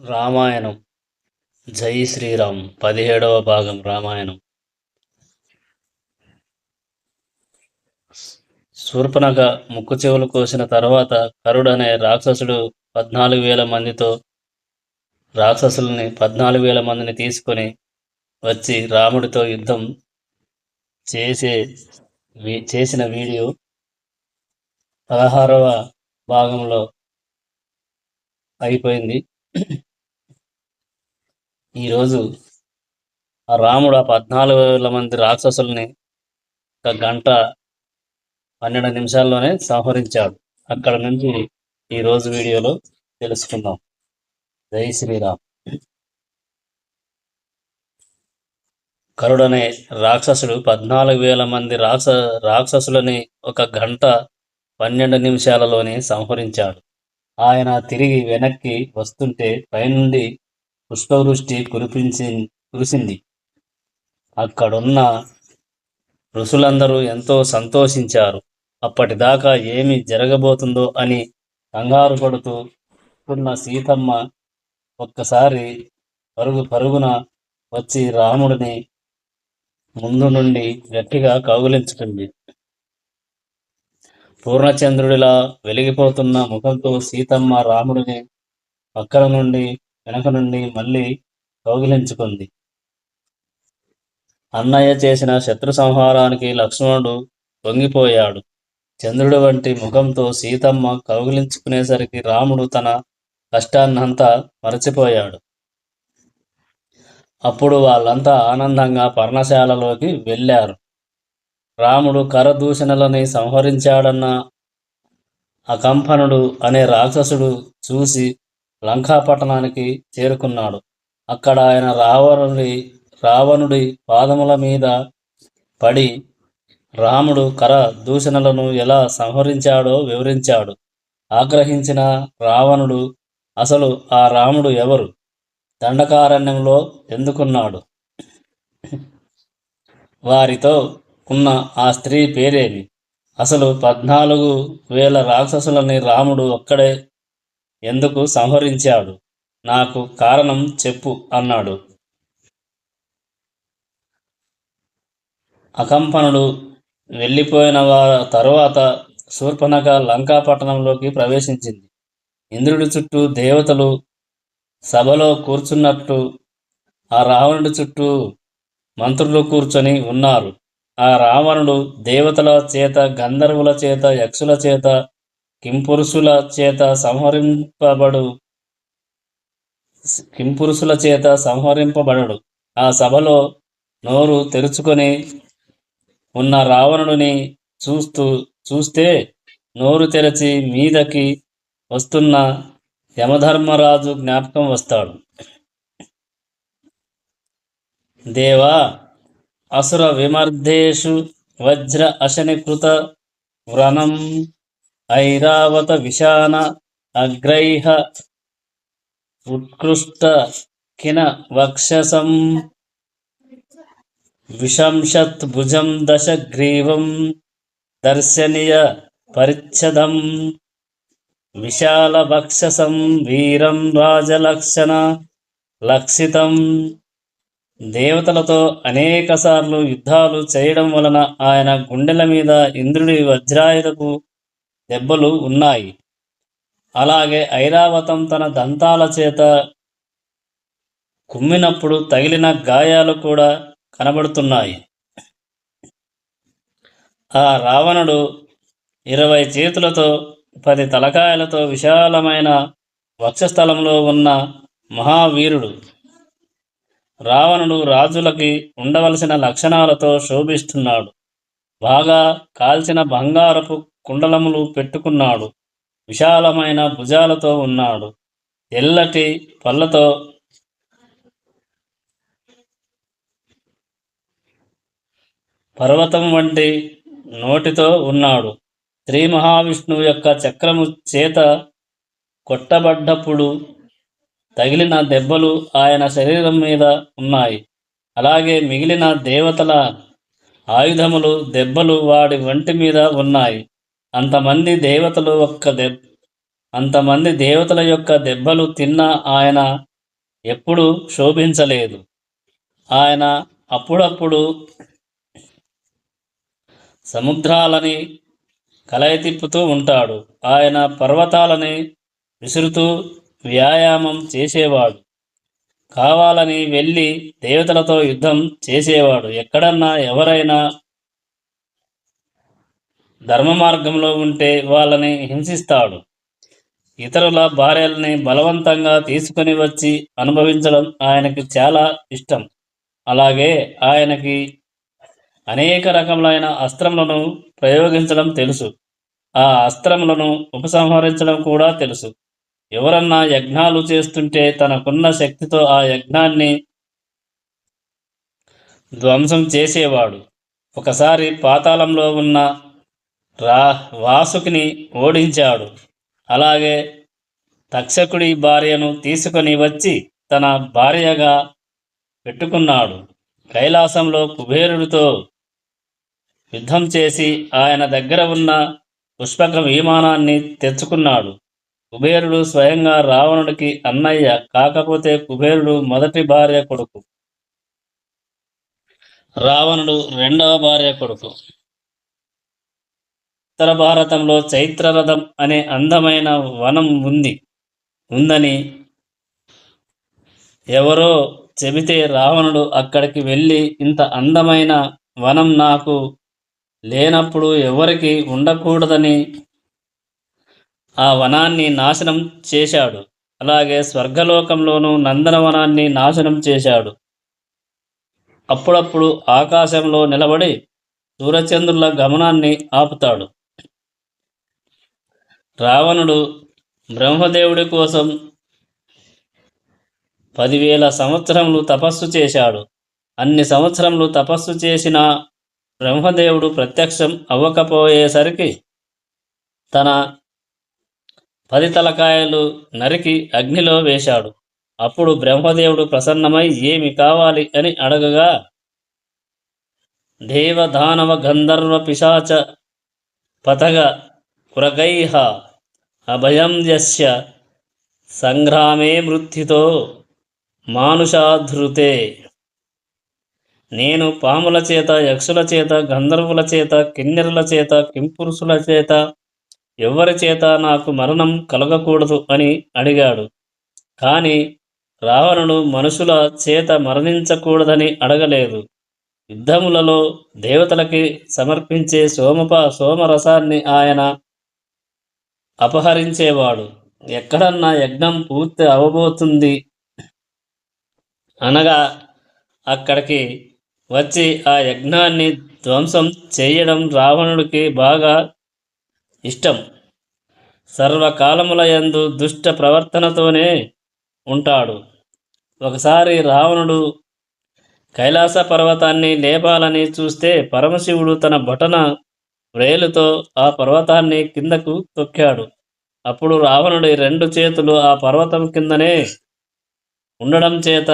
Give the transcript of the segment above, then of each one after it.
రామాయణం జై శ్రీరామ్ 17వ భాగం రామాయణం. శూర్పణఖ ముక్కు చెవులు కోసిన తర్వాత కరుడనే రాక్షసుడు 14,000 మందితో రాక్షసుల్ని 14,000 మందిని తీసుకొని వచ్చి రాముడితో యుద్ధం చేసిన వీడియో 16వ భాగంలో అయిపోయింది. ఈరోజు ఆ రాముడు ఆ 14,000 మంది రాక్షసుల్ని 1 గంట 12 నిమిషాల్లోనే సంహరించాడు. అక్కడ నుంచి ఈరోజు వీడియోలో తెలుసుకుందాం. జై శ్రీరామ్. కరుడనే రాక్షసుడు 14,000 మంది రాక్షసులని 1 గంట 12 నిమిషాలలోనే సంహరించాడు. ఆయన తిరిగి వెనక్కి వస్తుంటే పైనుండి పుష్పవృష్టి కురిసింది. అక్కడున్న ఋషులందరూ ఎంతో సంతోషించారు. అప్పటిదాకా ఏమి జరగబోతుందో అని కంగారు పడుతూ ఉన్న సీతమ్మ ఒక్కసారి పరుగున వచ్చి రాముడిని ముందు నుండి గట్టిగా కౌగిలించుకుంది. పూర్ణచంద్రుడిలా వెలిగిపోతున్న ముఖంతో సీతమ్మ రాముడిని పక్కన నుండి వెనక నుండి మళ్ళీ కౌగిలించుకుంది. అన్నయ్య చేసిన శత్రు సంహారానికి లక్ష్మణుడు పొంగిపోయాడు. చంద్రుడి వంటి ముఖంతో సీతమ్మ కౌగిలించుకునేసరికి రాముడు తన కష్టాన్నంతా మరచిపోయాడు. అప్పుడు వాళ్ళంతా ఆనందంగా పర్ణశాలలోకి వెళ్ళారు. రాముడు కరదూషణలని సంహరించాడన్న అకంపనుడు అనే రాక్షసుడు చూసి లంకాపట్టణానికి చేరుకున్నాడు. అక్కడ ఆయన రావణుడి పాదముల మీద పడి రాముడు కర దూషణలను ఎలా సంహరించాడో వివరించాడు. ఆగ్రహించిన రావణుడు అసలు ఆ రాముడు ఎవరు, దండకారణ్యంలో ఎందుకున్నాడు, వారితో ఉన్న ఆ స్త్రీ పేరేమి, అసలు 14,000 రాక్షసులని రాముడు ఒక్కడే ఎందుకు సంహరించాడు, నాకు కారణం చెప్పు అన్నాడు. అకంపనుడు వెళ్ళిపోయిన తరువాత శూర్పణఖ లంకాపట్టణంలోకి ప్రవేశించింది. ఇంద్రుడి చుట్టూ దేవతలు సభలో కూర్చున్నట్టు ఆ రావణుడి చుట్టూ మంత్రులు కూర్చొని ఉన్నారు. ఆ రావణుడు దేవతల చేత, గంధర్వుల చేత, యక్షుల చేత, కింపురుషుల చేత సంహరింపబడడు. ఆ సభలో నోరు తెరుచుకొని ఉన్న రావణుడిని చూస్తే నోరు తెరచి మీదకి వస్తున్న యమధర్మరాజు జ్ఞాపకం వస్తాడు. దేవా, అసుర విమర్దేషు వజ్ర అశనికృత వ్రణం ఐరావత విశాన అగ్రైహ ఉత్కృష్ట కిన వక్షసం విశంషత్ భుజం దశగ్రీవం దర్శనీయ పరిచ్ఛదం విశాల వక్షసం వీరం రాజలక్షణ లక్షితం. దేవతలతో అనేకసార్లు యుద్ధాలు చేయడం వలన ఆయన గుండెల మీద ఇంద్రుడి వజ్రాయుధపు దెబ్బలు ఉన్నాయి. అలాగే ఐరావతం తన దంతాల చేత కుమ్మినప్పుడు తగిలిన గాయాలు కూడా కనబడుతున్నాయి. ఆ రావణుడు 20 చేతులతో 10 తలకాయలతో విశాలమైన వక్షస్థలంలో ఉన్న మహావీరుడు. రావణుడు రాజులకి ఉండవలసిన లక్షణాలతో శోభిస్తున్నాడు. బాగా కాల్చిన బంగారపు కుండలములు పెట్టుకున్నాడు. విశాలమైన భుజాలతో ఉన్నాడు. తెల్లటి పళ్ళతో పర్వతం వంటి నోటితో ఉన్నాడు. శ్రీ మహావిష్ణువు యొక్క చక్రము చేత కొట్టబడ్డప్పుడు తగిలిన దెబ్బలు ఆయన శరీరం మీద ఉన్నాయి. అలాగే మిగిలిన దేవతల ఆయుధములు దెబ్బలు వాడి వంటి మీద ఉన్నాయి. అంతమంది దేవతల యొక్క దెబ్బలు తిన్న ఆయన ఎప్పుడూ శోభించలేదు. ఆయన అప్పుడప్పుడు సముద్రాలని కలయతిప్పుతూ ఉంటాడు. ఆయన పర్వతాలని విసురుతూ వ్యాయామం చేసేవాడు. కావాలని వెళ్ళి దేవతలతో యుద్ధం చేసేవాడు. ఎక్కడన్నా ఎవరైనా ధర్మ మార్గంలో ఉంటే వాళ్ళని హింసిస్తాడు. ఇతరుల భార్యల్ని బలవంతంగా తీసుకుని వచ్చి అనుభవించడం ఆయనకి చాలా ఇష్టం. అలాగే ఆయనకి అనేక రకములైన అస్త్రములను ప్రయోగించడం తెలుసు. ఆ అస్త్రములను ఉపసంహరించడం కూడా తెలుసు. ఎవరన్నా యజ్ఞాలు చేస్తుంటే తనకున్న శక్తితో ఆ యజ్ఞాన్ని ధ్వంసం చేసేవాడు. ఒకసారి పాతాళంలో ఉన్న వాసుకిని ఓడించాడు. అలాగే తక్షకుడి భార్యను తీసుకొని వచ్చి తన భార్యగా పెట్టుకున్నాడు. కైలాసంలో కుబేరుడితో యుద్ధం చేసి ఆయన దగ్గర ఉన్న పుష్పక విమానాన్ని తెచ్చుకున్నాడు. కుబేరుడు స్వయంగా రావణుడికి అన్నయ్య, కాకపోతే కుబేరుడు మొదటి భార్య కొడుకు, రావణుడు రెండవ భార్య కొడుకు. ఉత్తర భారతంలో చైత్రరథం అనే అందమైన వనం ఉందని ఎవరో చెబితే రావణుడు అక్కడికి వెళ్ళి, ఇంత అందమైన వనం నాకు లేనప్పుడు ఎవరికి ఉండకూడదని ఆ వనాన్ని నాశనం చేశాడు. అలాగే స్వర్గలోకంలోనూ నందనవనాన్ని నాశనం చేశాడు. అప్పుడప్పుడు ఆకాశంలో నిలబడి సూర్యచంద్రుల గమనాన్ని ఆపుతాడు. రావణుడు బ్రహ్మదేవుడి కోసం 10,000 సంవత్సరములు తపస్సు చేశాడు. అన్ని సంవత్సరములు తపస్సు చేసిన బ్రహ్మదేవుడు ప్రత్యక్షం అవ్వకపోయేసరికి తన 10 తలకాయలు నరికి అగ్నిలో వేశాడు. అప్పుడు బ్రహ్మదేవుడు ప్రసన్నమై ఏమి కావాలి అని అడగగా, దేవదానవ గంధర్వ పిశాచ పతగ కురగైః అభయం యస్య సంగ్రామే మృత్యుతో మానుషాధృతే. నేను పాముల చేత, యక్షుల చేత, గంధర్వుల చేత, కిన్నెరుల చేత, కింపురుషుల చేత ఎవరి చేత నాకు మరణం కలగకూడదు అని అడిగాడు. కానీ రావణుడు మనుషుల చేత మరణించకూడదని అడగలేదు. యుద్ధములలో దేవతలకి సమర్పించే సోమరసాన్ని ఆయన అపహరించేవాడు. ఎక్కడన్నా యజ్ఞం పూర్తి అవబోతుంది అనగా అక్కడికి వచ్చి ఆ యజ్ఞాన్ని ధ్వంసం చేయడం రావణుడికి బాగా ఇష్టం. సర్వకాలములయందు దుష్ట ప్రవర్తనతోనే ఉంటాడు. ఒకసారి రావణుడు కైలాస పర్వతాన్ని లేపాలని చూస్తే పరమశివుడు తన బొటన వ్రేలుతో ఆ పర్వతాన్ని కిందకు తొక్కాడు. అప్పుడు రావణుడి 2 చేతులు ఆ పర్వతం కిందనే ఉండడం చేత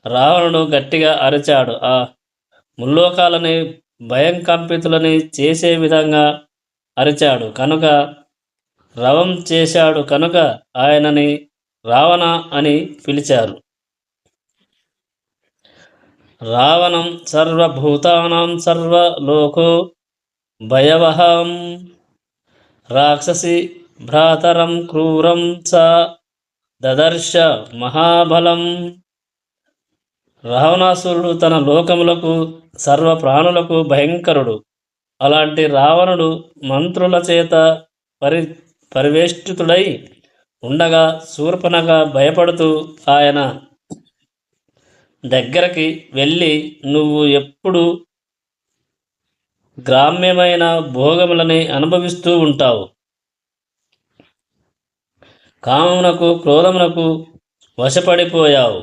రావణుడు గట్టిగా అరిచాడు. ఆ ముల్లోకాలని భయంకంపితులని చేసే విధంగా అరిచాడు కనుక, రవం చేశాడు కనుక ఆయనని రావణ అని పిలిచారు. రావణం సర్వభూతానాం సర్వలోకో భయవహం రాక్షసి భ్రాతరం క్రూరం స దదర్శ మహాబలం. రావణాసురుడు తన లోకములకు, సర్వ ప్రాణులకు భయంకరుడు. అలాంటి రావణుడు మంత్రుల చేత పరివేష్టితుడై ఉండగా శూర్పణఖ భయపడుతూ ఆయన దగ్గరికి వెళ్ళి, నువ్వు ఎప్పుడు గ్రామ్యమైన భోగములని అనుభవిస్తూ ఉంటావు, కామమునకు క్రోధమునకు వశపడిపోయావు,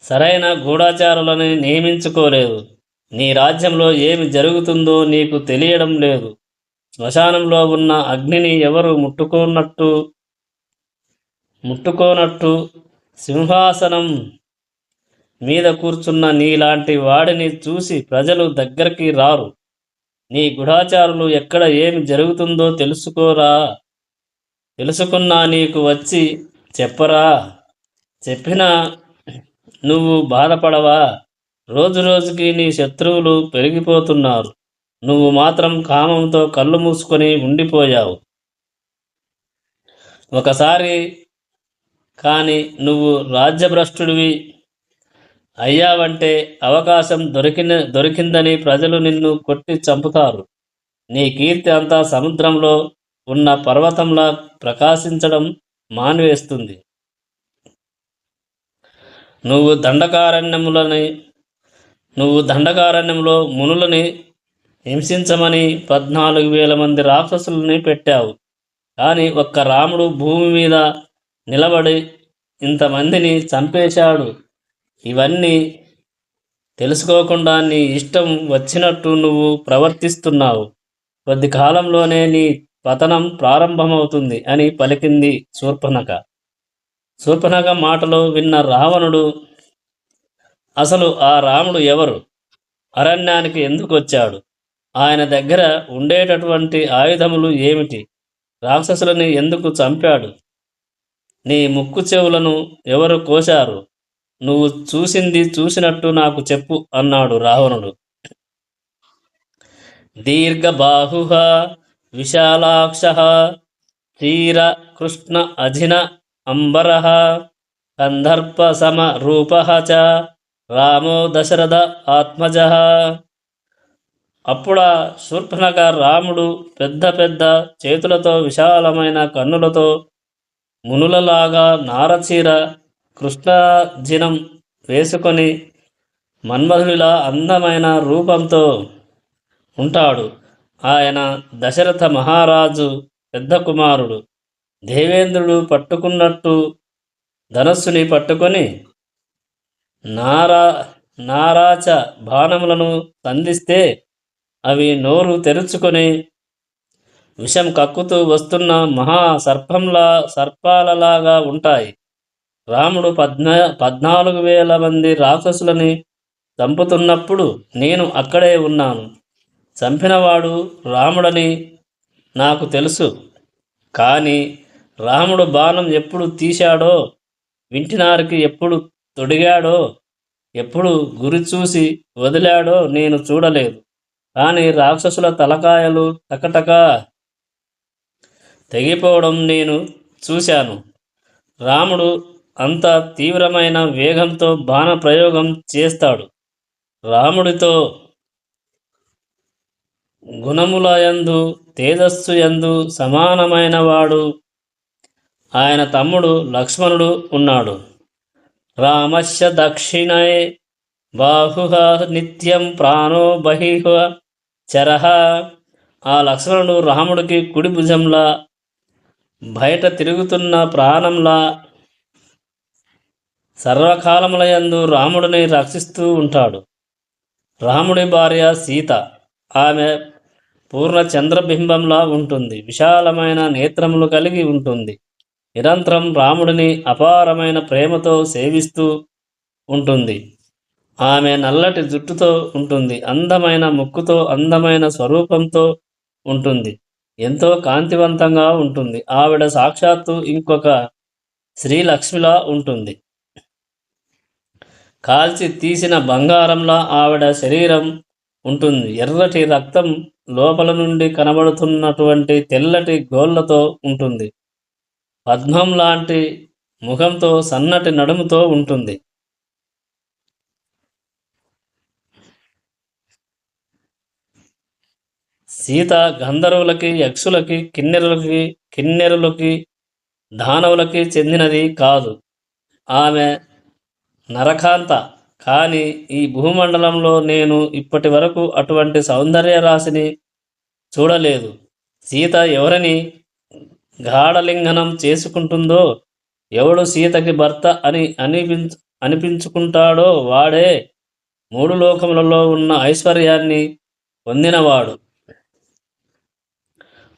సరైన గూఢాచారులని నియమించుకోలేదు, నీ రాజ్యంలో ఏమి జరుగుతుందో నీకు తెలియడం లేదు, శ్మశానంలో ఉన్న అగ్నిని ఎవరు ముట్టుకోనట్టు సింహాసనం మీద కూర్చున్న నీలాంటి వాడిని చూసి ప్రజలు దగ్గరికి రారు, నీ గూఢాచారులు ఎక్కడ ఏమి జరుగుతుందో తెలుసుకున్నా నీకు వచ్చి చెప్పరా చెప్పినా నువ్వు బాధపడవా? రోజు రోజుకి నీ శత్రువులు పెరిగిపోతున్నారు. నువ్వు మాత్రం కామంతో కళ్ళు మూసుకొని ఉండిపోయావు. ఒకసారి కానీ నువ్వు రాజ్యభ్రష్టుడివి అయ్యావంటే అవకాశం దొరికిందని ప్రజలు నిన్ను కొట్టి చంపుతారు. నీ కీర్తి అంతా సముద్రంలో ఉన్న పర్వతంలా ప్రకాశించడం మానివేస్తుంది. నువ్వు దండకారణ్యములని నువ్వు దండకారణ్యంలో మునులని హింసించమని 14,000 మంది రాక్షసులని పెట్టావు. కానీ ఒక్క రాముడు భూమి మీద నిలబడి ఇంతమందిని చంపేశాడు. ఇవన్నీ తెలుసుకోకుండా నీ ఇష్టం వచ్చినట్టు నువ్వు ప్రవర్తిస్తున్నావు. కొద్ది కాలంలోనే నీ పతనం ప్రారంభమవుతుంది అని పలికింది శూర్పణఖ. శూర్పణఖ మాటలు విన్న రావణుడు, అసలు ఆ రాముడు ఎవరు? అరణ్యానికి ఎందుకు వచ్చాడు? ఆయన దగ్గర ఉండేటటువంటి ఆయుధములు ఏమిటి? రాక్షసులని ఎందుకు చంపాడు? నీ ముక్కు చెవులను ఎవరు కోశారు? నువ్వు చూసింది చూసినట్టు నాకు చెప్పు అన్నాడు రావణుడు. దీర్ఘబాహు విశాలాక్ష తీర కృష్ణ అజిన అంబర కందర్ప సమ రూప చ రామో దశరథ ఆత్మజ. అప్పుడా శూర్పణఖ రాముడు పెద్ద పెద్ద చేతులతో విశాలమైన కన్నులతో మునులలాగా నారచీర కృష్ణాజినం వేసుకొని మన్మధుడిలా అందమైన రూపంతో ఉంటాడు. ఆయన దశరథ మహారాజు పెద్ద కుమారుడు. దేవేంద్రుడు పట్టుకున్నట్టు ధనస్సుని పట్టుకొని నారాచ బాణములను సంధిస్తే అవి నోరు తెరుచుకొని విషం కక్కుతూ వస్తున్న మహా సర్పాలలాగా ఉంటాయి. రాముడు 14,000 మంది రాక్షసులని చంపుతున్నప్పుడు నేను అక్కడే ఉన్నాను. చంపినవాడు రాముడని నాకు తెలుసు. కానీ రాముడు బాణం ఎప్పుడు తీశాడో, వింటినారికి ఎప్పుడు తొడిగాడో, ఎప్పుడు గురి చూసి వదిలాడో నేను చూడలేదు. కానీ రాక్షసుల తలకాయలు టకటక తెగిపోవడం నేను చూశాను. రాముడు అంత తీవ్రమైన వేగంతో బాణ ప్రయోగం చేస్తాడు. రాముడితో గుణములయందు తేజస్సు యందు సమానమైన వాడు ఆయన తమ్ముడు లక్ష్మణుడు ఉన్నాడు. రామస్య దక్షిణే బాహుః నిత్యం ప్రాణో బహిః చరః. ఆ లక్ష్మణుడు రాముడికి కుడి భుజంలా, బయట తిరుగుతున్న ప్రాణంలా సర్వకాలములయందు రాముడిని రక్షిస్తూ ఉంటాడు. రాముడి భార్య సీత. ఆమె పూర్ణ చంద్రబింబంలా ఉంటుంది. విశాలమైన నేత్రములు కలిగి ఉంటుంది. నిరంతరం రాముడిని అపారమైన ప్రేమతో సేవిస్తూ ఉంటుంది. ఆమె నల్లటి జుట్టుతో ఉంటుంది. అందమైన ముక్కుతో, అందమైన స్వరూపంతో ఉంటుంది. ఎంతో కాంతివంతంగా ఉంటుంది. ఆవిడ సాక్షాత్తు ఇంకొక శ్రీలక్ష్మిలా ఉంటుంది. కాల్చి తీసిన బంగారంలా ఆవిడ శరీరం ఉంటుంది. ఎర్రటి రక్తం లోపల నుండి కనబడుతున్నటువంటి తెల్లటి గోళ్లతో ఉంటుంది. పద్మం లాంటి ముఖంతో, సన్నటి నడుముతో ఉంటుంది. సీత గంధర్వులకి, యక్షులకి, కిన్నెరులకి, దానవులకి చెందినది కాదు. ఆమె నరకాంత. కానీ ఈ భూమండలంలో నేను ఇప్పటి వరకు అటువంటి సౌందర్య రాశిని చూడలేదు. సీత ఎవరిని గాఢలింగనం చేసుకుంటుందో, ఎవడు సీతకి భర్త అని అనిపించుకుంటాడో వాడే 3 లోకములలో ఉన్న ఐశ్వర్యాన్ని పొందినవాడు.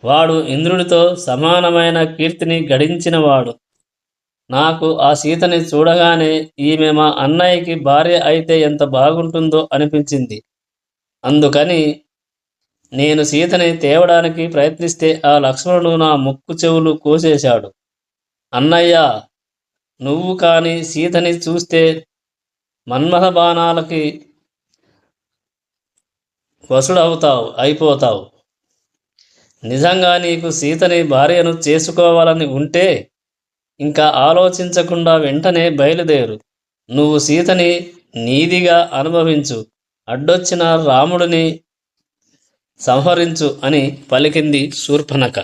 వాడు ఇంద్రుడితో సమానమైన కీర్తిని గడించినవాడు. నాకు ఆ సీతని చూడగానే ఈమె మా అన్నయ్యకి భార్య అయితే ఎంత బాగుంటుందో అనిపించింది. అందుకని నేను సీతని తేవడానికి ప్రయత్నిస్తే ఆ లక్ష్మణుడు నా ముక్కు చెవులు కోసేశాడు. అన్నయ్య, నువ్వు కాని సీతని చూస్తే మన్మథ బాణాలకి అయిపోతావు. నిజంగా నీకు సీతని భార్యను చేసుకోవాలని ఉంటే ఇంకా ఆలోచించకుండా వెంటనే బయలుదేరు. నువ్వు సీతని నీదిగా అనుభవించు, అడ్డొచ్చిన రాముడిని సంహరించు అని పలికింది శూర్పణఖ.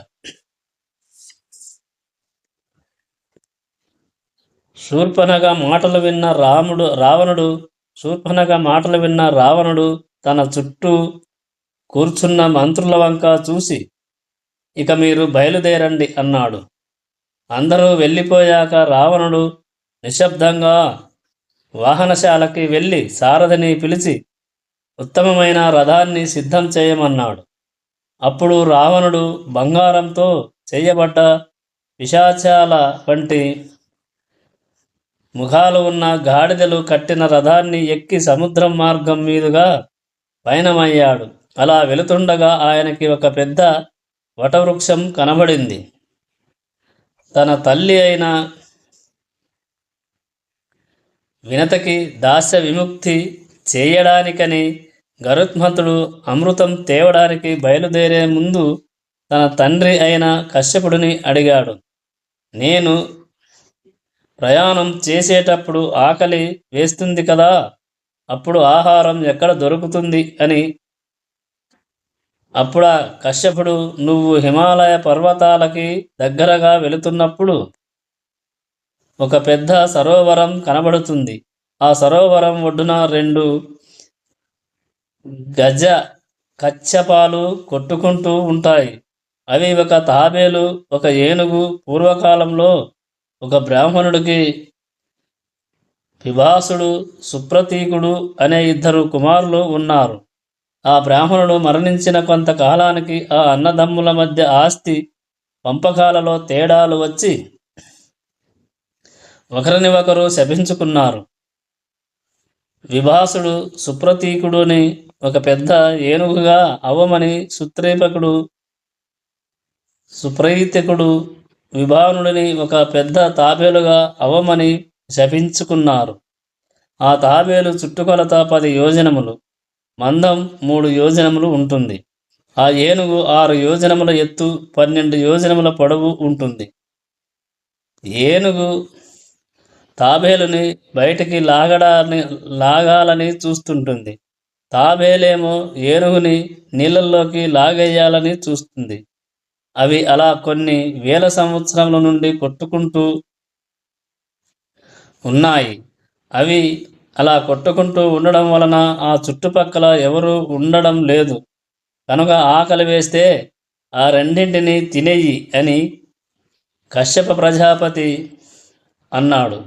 శూర్పణఖ మాటలు విన్న రావణుడు తన చుట్టూ కూర్చున్న మంత్రుల వంక చూసి, ఇక మీరు బయలుదేరండి అన్నాడు. అందరూ వెళ్ళిపోయాక రావణుడు నిశ్శబ్దంగా వాహనశాలకి వెళ్ళి సారథిని పిలిచి ఉత్తమమైన రథాన్ని సిద్ధం చేయమన్నాడు. అప్పుడు రావణుడు బంగారంతో చేయబడ్డ పిశాచాల వంటి ముఖాలు ఉన్న గాడిదలు కట్టిన రథాన్ని ఎక్కి సముద్రం మార్గం మీదుగా పయనమయ్యాడు. అలా వెళుతుండగా ఆయనకి ఒక పెద్ద వటవృక్షం కనబడింది. తన తల్లి అయిన వినతకి దాస్య విముక్తి చేయడానికని గరుత్మంతుడు అమృతం తేవడానికి బయలుదేరే ముందు తన తండ్రి అయిన కశ్యపుడిని అడిగాడు. నేను ప్రయాణం చేసేటప్పుడు ఆకలి వేస్తుంది కదా, అప్పుడు ఆహారం ఎక్కడ దొరుకుతుంది అని. అప్పుడా కశ్యపుడు, నువ్వు హిమాలయ పర్వతాలకి దగ్గరగా వెళుతున్నప్పుడు ఒక పెద్ద సరోవరం కనబడుతుంది. ఆ సరోవరం ఒడ్డున 2 గజ కచ్చపాలు కొట్టుకుంటూ ఉంటాయి. అవి ఒక తాబేలు, ఒక ఏనుగు. పూర్వకాలంలో ఒక బ్రాహ్మణుడికి విభాసుడు, సుప్రతీకుడు అనే 2 కుమారులు ఉన్నారు. ఆ బ్రాహ్మణుడు మరణించిన కొంతకాలానికి ఆ అన్నదమ్ముల మధ్య ఆస్తి పంపకాలలో తేడాలు వచ్చి ఒకరిని ఒకరు శపించుకున్నారు. విభాసుడు సుప్రతీకుడుని ఒక పెద్ద ఏనుగుగా అవ్వమని, సుప్రతీకుడు విభానుడిని ఒక పెద్ద తాబేలుగా అవ్వమని శపించుకున్నారు. ఆ తాబేలు చుట్టుకొలత 10 యోజనములు, మందం 3 యోజనములు ఉంటుంది. ఆ ఏనుగు 6 యోజనముల ఎత్తు, 12 యోజనముల పొడవు ఉంటుంది. ఏనుగు తాబేలుని బయటికి లాగాలని చూస్తుంటుంది. తాబేలేమో ఏనుగుని నీళ్ళల్లోకి లాగేయాలని చూస్తుంది. అవి అలా కొన్ని వేల సంవత్సరముల నుండి కొట్టుకుంటూ ఉన్నాయి. అవి అలా కొట్టుకుంటూ ఉండడం వలన ఆ చుట్టుపక్కల ఎవరూ ఉండడం లేదు. కనుక ఆకలి వేస్తే ఆ రెండింటిని తినేయి అని కశ్యప ప్రజాపతి అన్నాడు.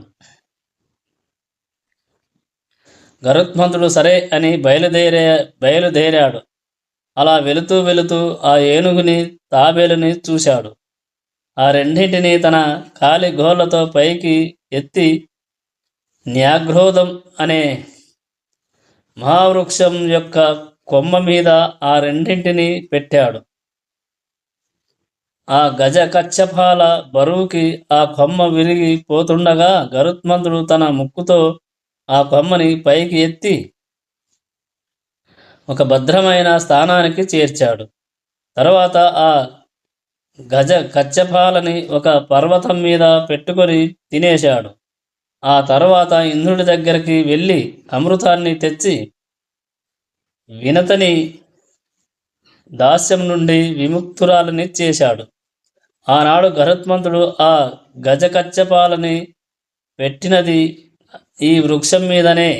గరుత్మంతుడు సరే అని బయలుదేరాడు. అలా వెళుతూ ఆ ఏనుగుని, తాబేలుని చూశాడు. ఆ రెండింటినీ తన కాలి గోళ్లతో పైకి ఎత్తి న్యాఘ్రోధం అనే మహావృక్షం యొక్క కొమ్మ మీద ఆ రెండింటినీ పెట్టాడు. ఆ గజ కచ్చపాల బరువుకి ఆ కొమ్మ విరిగి పోతుండగా గరుత్మంతుడు తన ముక్కుతో ఆ కొమ్మని పైకి ఎత్తి ఒక భద్రమైన స్థానానికి చేర్చాడు. తర్వాత ఆ గజ కచ్చపాలని ఒక పర్వతం మీద పెట్టుకొని తినేశాడు. ఆ తర్వాత ఇంద్రుడి దగ్గరికి వెళ్ళి అమృతాన్ని తెచ్చి వినతని దాస్యం నుండి విముక్తురాలని చేశాడు. ఆనాడు గరుత్మంతుడు ఆ గజకచ్చపాలని పెట్టినది ఈ వృక్షం మీదనే.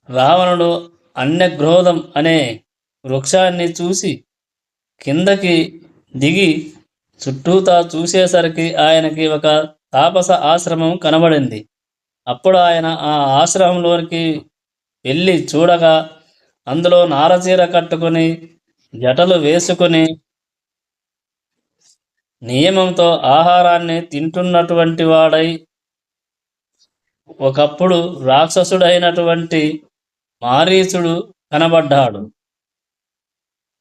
రావణుడు అన్యగ్రోధం అనే వృక్షాన్ని చూసి కిందకి దిగి చుట్టూతా చూసేసరికి ఆయనకి ఒక తాపస ఆశ్రమం కనబడింది. అప్పుడు ఆయన ఆ ఆశ్రమంలోనికి వెళ్ళి చూడగా అందులో నారచీర కట్టుకుని, జటలు వేసుకుని, నియమంతో ఆహారాన్ని తింటున్నటువంటి వాడై ఒకప్పుడు రాక్షసుడైనటువంటి మారీచుడు కనబడ్డాడు.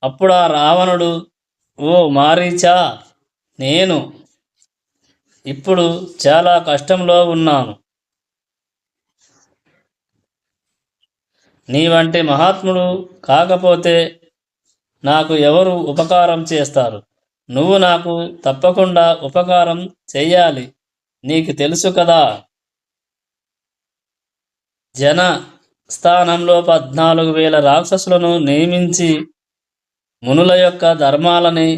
అప్పుడు ఆ రావణుడు, ఓ మారీచా, నేను ఇప్పుడు చాలా కష్టంలో ఉన్నాను. నీ వంటి మహాత్ముడు కాకపోతే నాకు ఎవరు ఉపకారం చేస్తారు? నువ్వు నాకు తప్పకుండా ఉపకారం చెయ్యాలి. నీకు తెలుసు కదా, జన స్థానంలో 14,000 రాక్షసులను నియమించి మునుల యొక్క ధర్మాలని,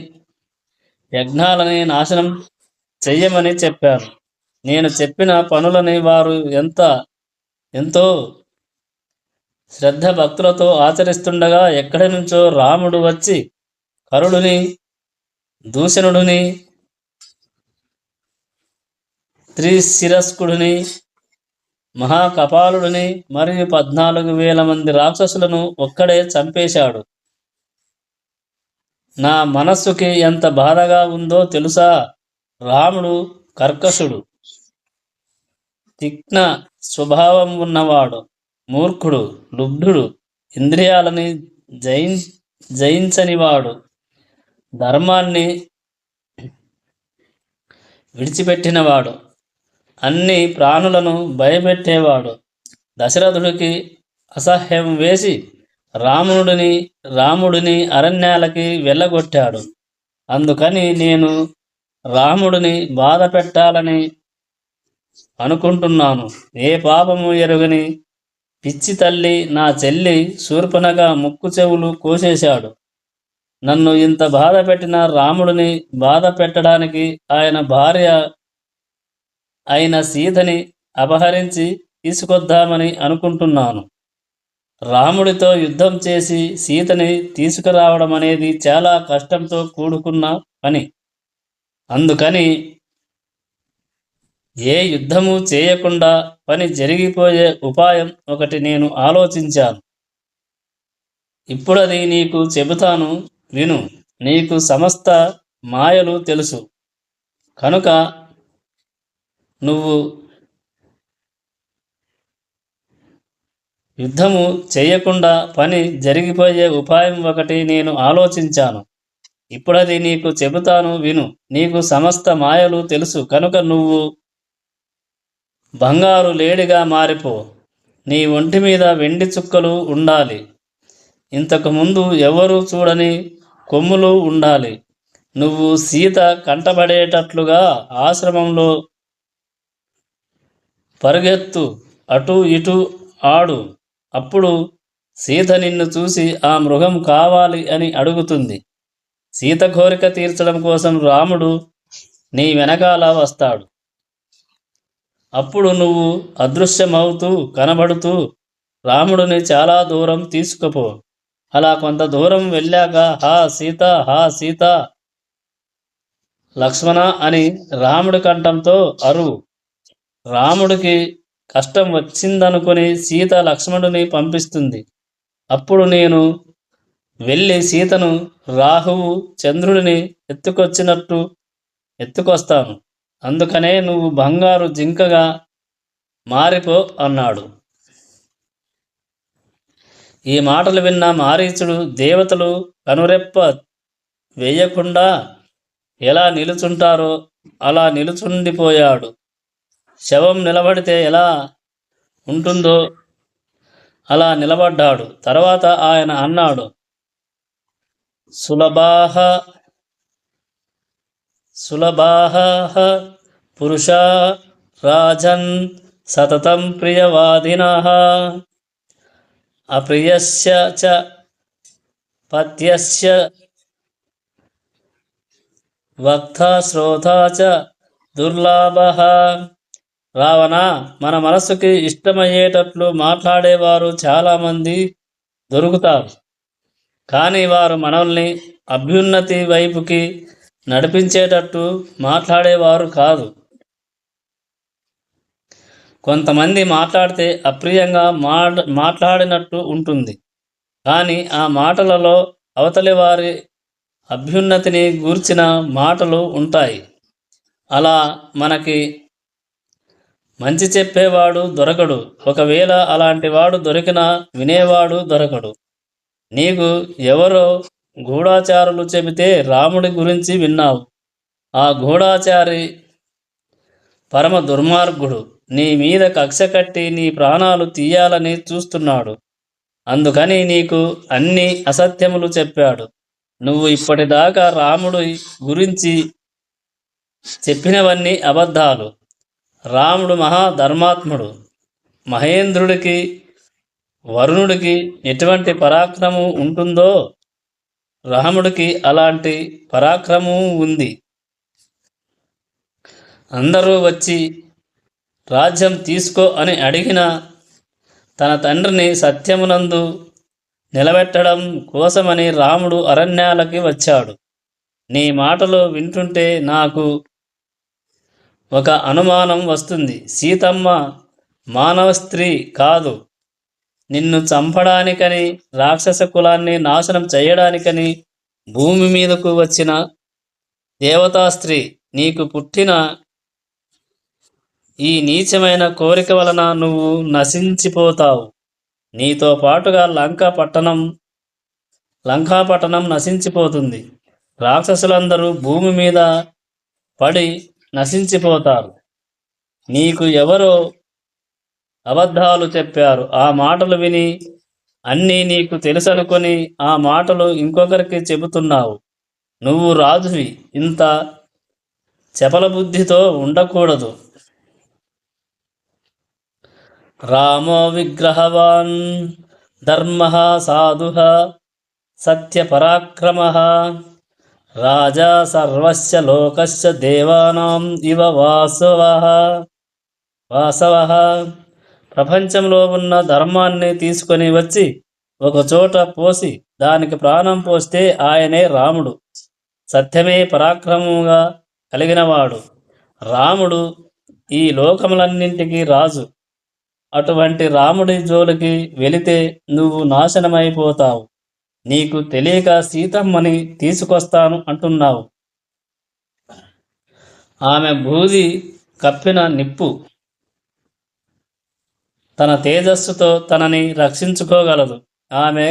యజ్ఞాలని నాశనం చెయ్యమని చెప్పాను. నేను చెప్పిన పనులని వారు ఎంతో శ్రద్ధ భక్తులతో ఆచరిస్తుండగా ఎక్కడి నుంచో రాముడు వచ్చి కరుడుని, దూషణుడిని, త్రిశిరస్కుడిని, మహాకపాలుడిని మరియు 14,000 మంది రాక్షసులను ఒక్కడే చంపేశాడు. నా మనస్సుకి ఎంత బాధగా ఉందో తెలుసా? రాముడు కర్కశుడు, తీక్ష్ణ స్వభావం ఉన్నవాడు, మూర్ఖుడు, లుబ్ధుడు, ఇంద్రియాలని జయించనివాడు, ధర్మాన్ని విడిచిపెట్టినవాడు, అన్ని ప్రాణులను భయపెట్టేవాడు. దశరథుడికి అసహ్యం వేసి రాముడిని అరణ్యాలకి వెళ్ళగొట్టాడు. అందుకని నేను రాముడిని బాధ పెట్టాలని అనుకుంటున్నాను. ఏ పాపము ఎరుగని పిచ్చి తల్లి నా చెల్లి శూర్పణఖ ముక్కు చెవులు కోసేశాడు. నన్ను ఇంత బాధ పెట్టిన రాముడిని బాధ పెట్టడానికి ఆయన భార్య అయిన సీతని అపహరించి తీసుకొద్దామని అనుకుంటున్నాను. రాముడితో యుద్ధం చేసి సీతని తీసుకురావడం అనేది చాలా కష్టంతో కూడుకున్న పని. అందుకని ఏ యుద్ధము చేయకుండా పని జరిగిపోయే ఉపాయం ఒకటి నేను ఆలోచించాను. ఇప్పుడది నీకు చెబుతాను, విను. నీకు సమస్త మాయలు తెలుసు కనుక నువ్వు యుద్ధము చేయకుండా పని జరిగిపోయే ఉపాయం ఒకటి నేను ఆలోచించాను. ఇప్పుడది నీకు చెబుతాను, విను. నీకు సమస్త మాయలు తెలుసు కనుక నువ్వు బంగారు లేడిగా మారిపో. నీ ఒంటి మీద వెండి చుక్కలు ఉండాలి. ఇంతకుముందు ఎవరు చూడని కొమ్ములు ఉండాలి. నువ్వు సీత కంటపడేటట్లుగా ఆశ్రమంలో పరుగెత్తు, అటు ఇటు ఆడు. అప్పుడు సీత నిన్ను చూసి ఆ మృగం కావాలి అని అడుగుతుంది. సీత కోరిక తీర్చడం కోసం రాముడు నీ వెనకాల వస్తాడు. అప్పుడు నువ్వు అదృశ్యమవుతూ కనబడుతూ రాముడిని చాలా దూరం తీసుకుపో. అలా కొంత దూరం వెళ్ళాక హా సీత, హా సీత, లక్ష్మణ అని రాముడి కంఠంతో అరువు. రాముడికి కష్టం వచ్చిందనుకుని సీత లక్ష్మణుని పంపిస్తుంది. అప్పుడు నేను వెళ్ళి సీతను రాహువు చంద్రుడిని ఎత్తుకొచ్చినట్టు ఎత్తుకొస్తాను. అందుకనే నువ్వు బంగారు జింకగా మారిపో అన్నాడు. ఈ మాటలు విన్న మారీచుడు దేవతలు కనురెప్ప వేయకుండా ఎలా నిలుచుంటారో అలా నిలుచుండిపోయాడు. శవం నిలబడితే ఎలా ఉంటుందో అలా నిలబడ్డాడు. తర్వాత ఆయన అన్నాడు, సులభాః పురుషా రాజన్ సతతం ప్రియవాదినః అప్రియస్య చ పత్యస్య వక్తా శ్రోతా చ దుర్లభః. రావణ, మన మనస్సుకి ఇష్టమయ్యేటట్లు మాట్లాడేవారు చాలామంది దొరుకుతారు. కానీ వారు మనల్ని అభ్యున్నతి వైపుకి నడిపించేటట్టు మాట్లాడేవారు కాదు. కొంతమంది మాట్లాడితే అప్రియంగా మాట్లాడినట్టు ఉంటుంది. కానీ ఆ మాటలలో అవతలి వారి అభ్యున్నతిని గూర్చిన మాటలు ఉంటాయి. అలా మనకి మంచి చెప్పేవాడు దొరకడు. ఒకవేళ అలాంటి వాడు దొరికినా వినేవాడు దొరకడు. నీకు ఎవరో గూఢాచారులు చెబితే రాముడి గురించి విన్నావు. ఆ గూఢాచారి పరమ దుర్మార్గుడు నీ మీద కక్ష కట్టి నీ ప్రాణాలు తీయాలని చూస్తున్నాడు. అందుకని నీకు అన్ని అసత్యములు చెప్పాడు. నువ్వు ఇప్పటిదాకా రాముడు గురించి చెప్పినవన్నీ అబద్ధాలు. రాముడు మహాధర్మాత్ముడు. మహేంద్రుడికి, వరుణుడికి ఎటువంటి పరాక్రమం ఉంటుందో రాముడికి అలాంటి పరాక్రమం ఉంది. అందరూ వచ్చి రాజ్యం తీసుకో అని అడిగిన తన తండ్రిని సత్యమునందు నిలబెట్టడం కోసమని రాముడు అరణ్యాలకి వచ్చాడు. నీ మాటలు వింటుంటే నాకు ఒక అనుమానం వస్తుంది. సీతమ్మ మానవ స్త్రీ కాదు. నిన్ను చంపడానికని, రాక్షస కులాన్ని నాశనం చేయడానికని భూమి మీదకు వచ్చిన దేవతా స్త్రీ. నీకు పుట్టిన ఈ నీచమైన కోరిక వలన నువ్వు నశించిపోతావు. నీతో పాటుగా లంకాపట్టణం నశించిపోతుంది. రాక్షసులందరూ భూమి మీద పడి నశించిపోతారు. నీకు ఎవరో అబద్ధాలు చెప్పారు. ఆ మాటలు విని అన్నీ నీకు తెలుసనుకొని ఆ మాటలు ఇంకొకరికి చెబుతున్నావు. నువ్వు రాజువి. ఇంత చపల బుద్ధితో ఉండకూడదు. రామో విగ్రహవాన్ ధర్మ సాధు సత్యపరాక్రమ రాజా సర్వస్య లోకస్య దేవానాం ఇవ వాసవ. ప్రపంచంలో ఉన్న ధర్మాన్ని తీసుకొని వచ్చి ఒకచోట పోసి దానికి ప్రాణం పోస్తే ఆయనే రాముడు. సత్యమే పరాక్రమముగా కలిగినవాడు. రాముడు ఈ లోకములన్నింటికీ రాజు. అటువంటి రాముడి జోలికి వెళితే నువ్వు నాశనమైపోతావు. నీకు తెలియక సీతమ్మని తీసుకొస్తాను అంటున్నావు. ఆమె బూది కప్పిన నిప్పు. తన తేజస్సుతో తనని రక్షించుకోగలదు. ఆమె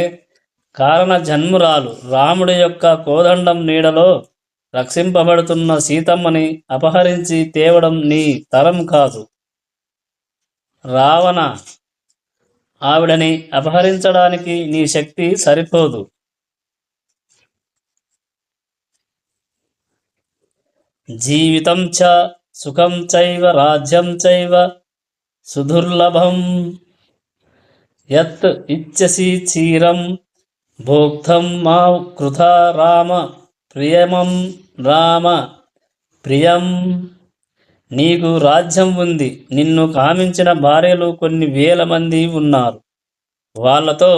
కారణ జన్మురాలు. రాముడి యొక్క కోదండం నీడలో రక్షింపబడుతున్న సీతమ్మని అపహరించి తేవడం నీ తరం కాదు. రావణ, ఆవిడని అపహరించడానికి నీ శక్తి సరిపోదు. జీవితం చ సుఖం చైవ రాజ్యం చైవ సుదుర్లభం యత్ ఇచ్చసి చీరం భోక్తం మా కృతా రామ ప్రియం. నీకు రాజ్యం ఉంది. నిన్ను కామించిన భార్యలు కొన్ని వేల మంది ఉన్నారు. వాళ్ళతో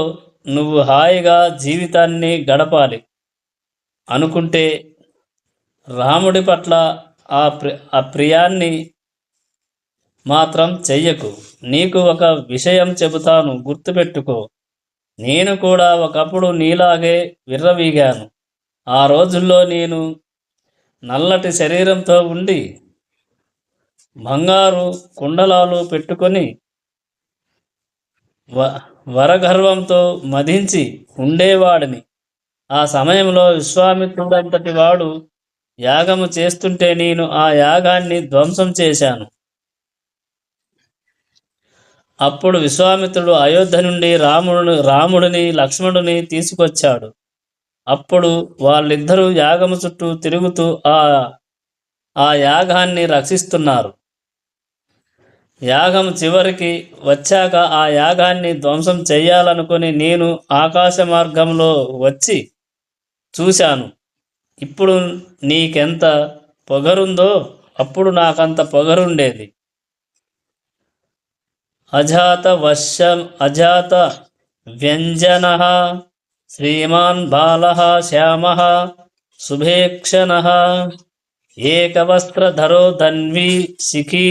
నువ్వు హాయిగా జీవితాన్ని గడపాలి అనుకుంటే రాముడి పట్ల ఆ ప్రియాన్ని మాత్రం చెయ్యకు. నీకు ఒక విషయం చెబుతాను, గుర్తుపెట్టుకో. నేను కూడా ఒకప్పుడు నీలాగే విర్రవీగాను. ఆ రోజుల్లో నేను నల్లటి శరీరంతో ఉండి బంగారు కుండలాలు పెట్టుకొని వరగర్వంతో మదించి ఉండేవాడిని. ఆ సమయంలో విశ్వామిత్రుడంతటి వాడు యాగము చేస్తుంటే నేను ఆ యాగాన్ని ధ్వంసం చేశాను. అప్పుడు విశ్వామిత్రుడు అయోధ్య నుండి రాముడిని లక్ష్మణుడిని తీసుకొచ్చాడు. అప్పుడు వాళ్ళిద్దరూ యాగము చుట్టూ తిరుగుతూ ఆ యాగాన్ని రక్షిస్తున్నారు. యాగం చివరికి వచ్చాక ఆ యాగాన్ని ధ్వంసం చెయ్యాలనుకుని నేను ఆకాశ మార్గంలో వచ్చి చూశాను. ఇప్పుడు నీకెంత పొగరుందో అప్పుడు నాకంత పొగరుండేది. అజాత వ్యంజన శ్రీమాన్ బాల శ్యామ శుభేక్షణ ఏకవస్త్రధరో ధన్వీ శిఖీ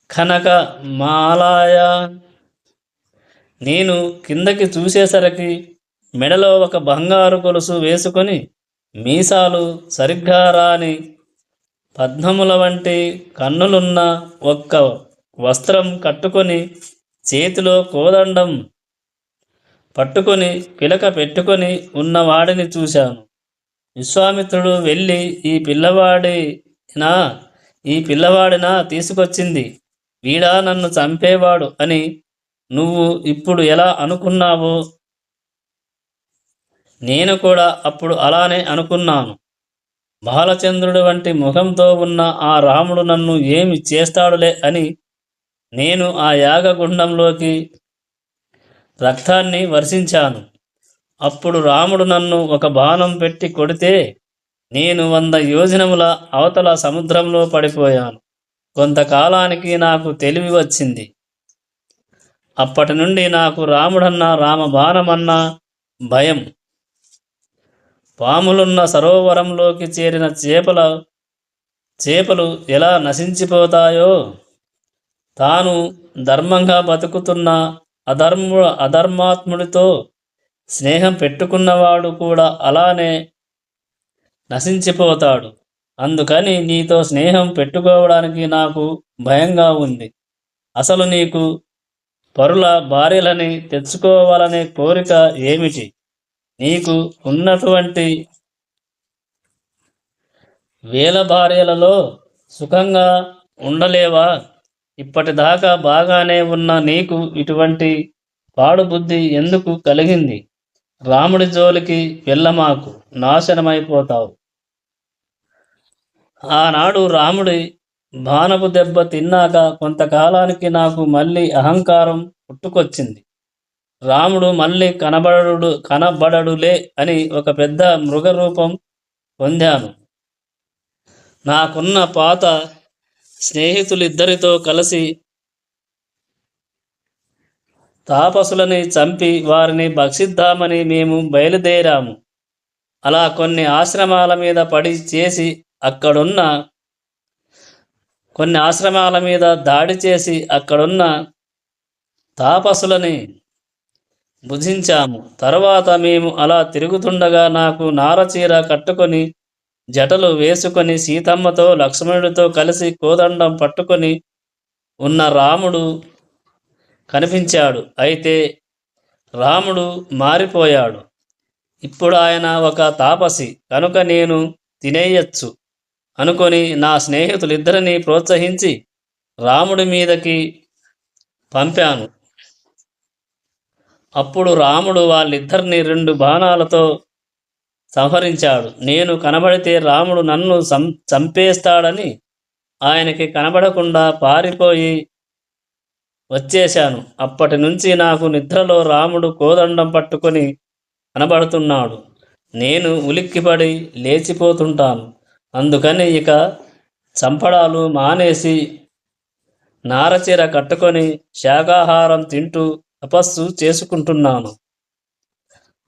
కనక మాలాయ. నేను కిందకి చూసేసరికి మెడలో ఒక బంగారు గొలుసు వేసుకొని మీసాలు సరిగ్గా రాని పద్మముల వంటి కన్నులున్న ఒక్క వస్త్రం కట్టుకొని చేతిలో కోదండం పట్టుకొని పిలక పెట్టుకొని ఉన్నవాడిని చూశాను. విశ్వామిత్రుడు వెళ్ళి ఈ పిల్లవాడినా ఈ పిల్లవాడినా తీసుకొచ్చింది, వీడా నన్ను చంపేవాడు అని నువ్వు ఇప్పుడు ఎలా అనుకున్నావో నేను కూడా అప్పుడు అలానే అనుకున్నాను. బాలచంద్రుడి వంటి ముఖంతో ఉన్న ఆ రాముడు నన్ను ఏమి చేస్తాడులే అని నేను ఆ యాగగుండంలోకి రక్తాన్ని వర్షించాను. అప్పుడు రాముడు నన్ను ఒక బాణం పెట్టి కొడితే నేను 100 యోజనముల అవతల సముద్రంలో పడిపోయాను. కొంతకాలానికి నాకు తెలివి వచ్చింది. అప్పటి నుండి నాకు రాముడన్నా రామబాణమన్నా భయం. పాములున్న సరోవరంలోకి చేరిన చేపలు ఎలా నశించిపోతాయో, తాను ధర్మంగా బతుకుతున్న అధర్మాత్ముడితో స్నేహం పెట్టుకున్నవాడు కూడా అలానే నశించిపోతాడు. అందుకని నీతో స్నేహం పెట్టుకోవడానికి నాకు భయంగా ఉంది. అసలు నీకు పరుల భార్యలని తెచ్చుకోవాలనే కోరిక ఏమిటి? నీకు ఉన్నటువంటి వేల భార్యలలో సుఖంగా ఉండలేవా? ఇప్పటిదాకా బాగానే ఉన్న నీకు ఇటువంటి పాడుబుద్ధి ఎందుకు కలిగింది? రాముడి జోలికి వెళ్ళమాకు, నాశనమైపోతావు. ఆనాడు రాముడి బాణపు దెబ్బ తిన్నాక కొంతకాలానికి నాకు మళ్ళీ అహంకారం పుట్టుకొచ్చింది. రాముడు మళ్ళీ కనబడడులే అని ఒక పెద్ద మృగరూపం పొందాను. నాకున్న పాత స్నేహితులిద్దరితో కలిసి తాపసులని చంపి వారిని భక్షిద్దామని మేము బయలుదేరాము. అలా కొన్ని ఆశ్రమాల మీద దాడి చేసి అక్కడున్న తాపసులని భుజించాము. తరువాత మేము అలా తిరుగుతుండగా నాకు నారచీర కట్టుకొని జటలు వేసుకొని సీతమ్మతో లక్ష్మణుడితో కలిసి కోదండం పట్టుకొని ఉన్న రాముడు కనిపించాడు. అయితే రాముడు మారిపోయాడు. ఇప్పుడు ఆయన ఒక తాపసి కనుక నేను తినేయచ్చు అనుకొని నా స్నేహితులిద్దరినీ ప్రోత్సహించి రాముడి మీదకి పంపాను. అప్పుడు రాముడు వాళ్ళిద్దరిని 2 బాణాలతో సంహరించాడు. నేను కనబడితే రాముడు నన్ను చంపేస్తాడని ఆయనకి కనబడకుండా పారిపోయి వచ్చేశాను. అప్పటి నుంచి నాకు నిద్రలో రాముడు కోదండం పట్టుకొని కనబడుతున్నాడు. నేను ఉలిక్కిపడి లేచిపోతుంటాను. అందుకని ఇక చంపడాలు మానేసి నారచీర కట్టుకొని శాకాహారం తింటూ తపస్సు చేసుకుంటున్నాను.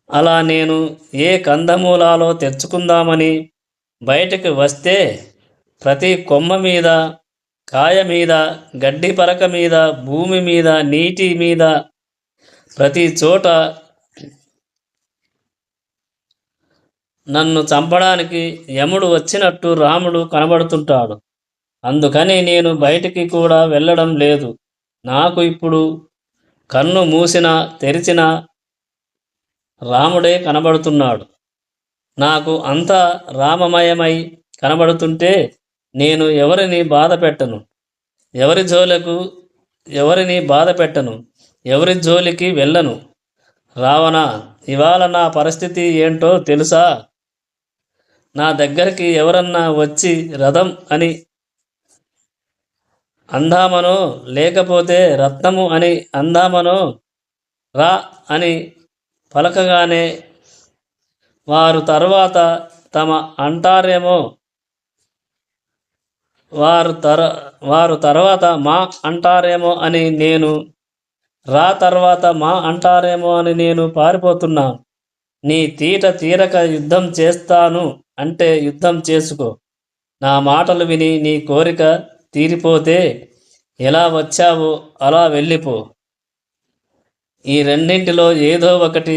అలా నేను ఏ కందమూలాలో తెచ్చుకుందామని బయటకు వస్తే ప్రతి కొమ్మ మీద, కాయ మీద, గడ్డి పరక మీద, భూమి మీద, నీటి మీద, ప్రతి చోట నన్ను చంపడానికి యముడు వచ్చినట్టు రాముడు కనబడుతుంటాడు. అందుకని నేను బయటికి కూడా వెళ్ళడం లేదు. నాకు ఇప్పుడు కన్ను మూసినా తెరిచినా రాముడే కనబడుతున్నాడు. నాకు అంతా రామమయమై కనబడుతుంటే నేను ఎవరిని బాధ పెట్టను, ఎవరి జోలికి వెళ్ళను. రావణ, ఇవాళ నా పరిస్థితి ఏంటో తెలుసా? నా దగ్గరికి ఎవరన్నా వచ్చి రథం అని అందామనో లేకపోతే రత్నము అని అందామనో రా అని పలకగానే వారు తర్వాత మా అంటారేమో అని నేను తర్వాత మా అంటారేమో అని నేను పారిపోతున్నాను. నీ తీరక యుద్ధం చేస్తాను అంటే యుద్ధం చేసుకో. నా మాటలు విని నీ కోరిక తీరిపోతే ఎలా వచ్చావో అలా వెళ్ళిపో. ఈ రెండింటిలో ఏదో ఒకటి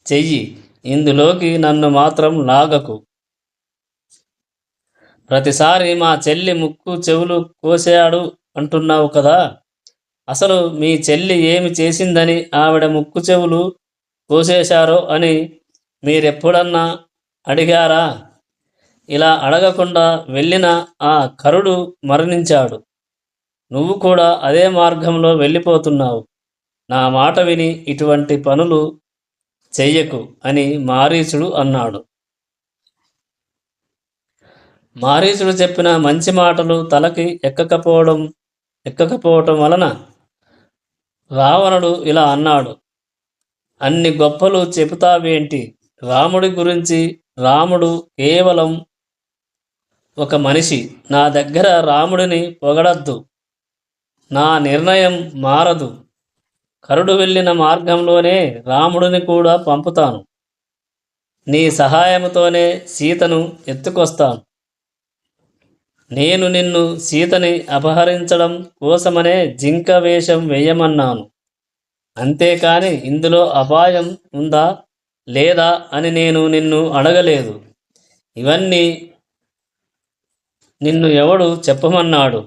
చెయ్యి. ఇందులోకి నన్ను మాత్రం లాగకు. ప్రతిసారి మా చెల్లి ముక్కు చెవులు కోసాడు అంటున్నావు కదా, అసలు మీ చెల్లి ఏమి చేసిందని ఆవిడ ముక్కు చెవులు కోసేశారో అని మీరెప్పుడన్నా అడిగారా? ఇలా అడగకుండా వెళ్ళిన ఆ కరుడు మరణించాడు. నువ్వు కూడా అదే మార్గంలో వెళ్ళిపోతున్నావు. నా మాట విని ఇటువంటి పనులు చెయ్యకు అని మారీచుడు అన్నాడు. మారీచుడు చెప్పిన మంచి మాటలు తలకి ఎక్కకపోవటం వలన రావణుడు ఇలా అన్నాడు, అన్ని గొప్పలు చెబుతావేంటి? రాముడి గురించి. రాముడు కేవలం ఒక మనిషి. నా దగ్గర రాముడిని పొగడద్దు. నా నిర్ణయం మారదు. కరుడు వెళ్ళిన మార్గంలోనే రాముడిని కూడా పంపుతాను. నీ సహాయంతోనే సీతను ఎత్తుకొస్తాను. నేను నిన్ను సీతని అపహరించడం కోసమనే జింక వేషం వేయమన్నాను. అంతేకాని ఇందులో అపాయం ఉందా లేదా అని నేను నిన్ను అడగలేదు. ఇవన్నీ నిన్ను ఎవడు చెప్పమన్నాడు?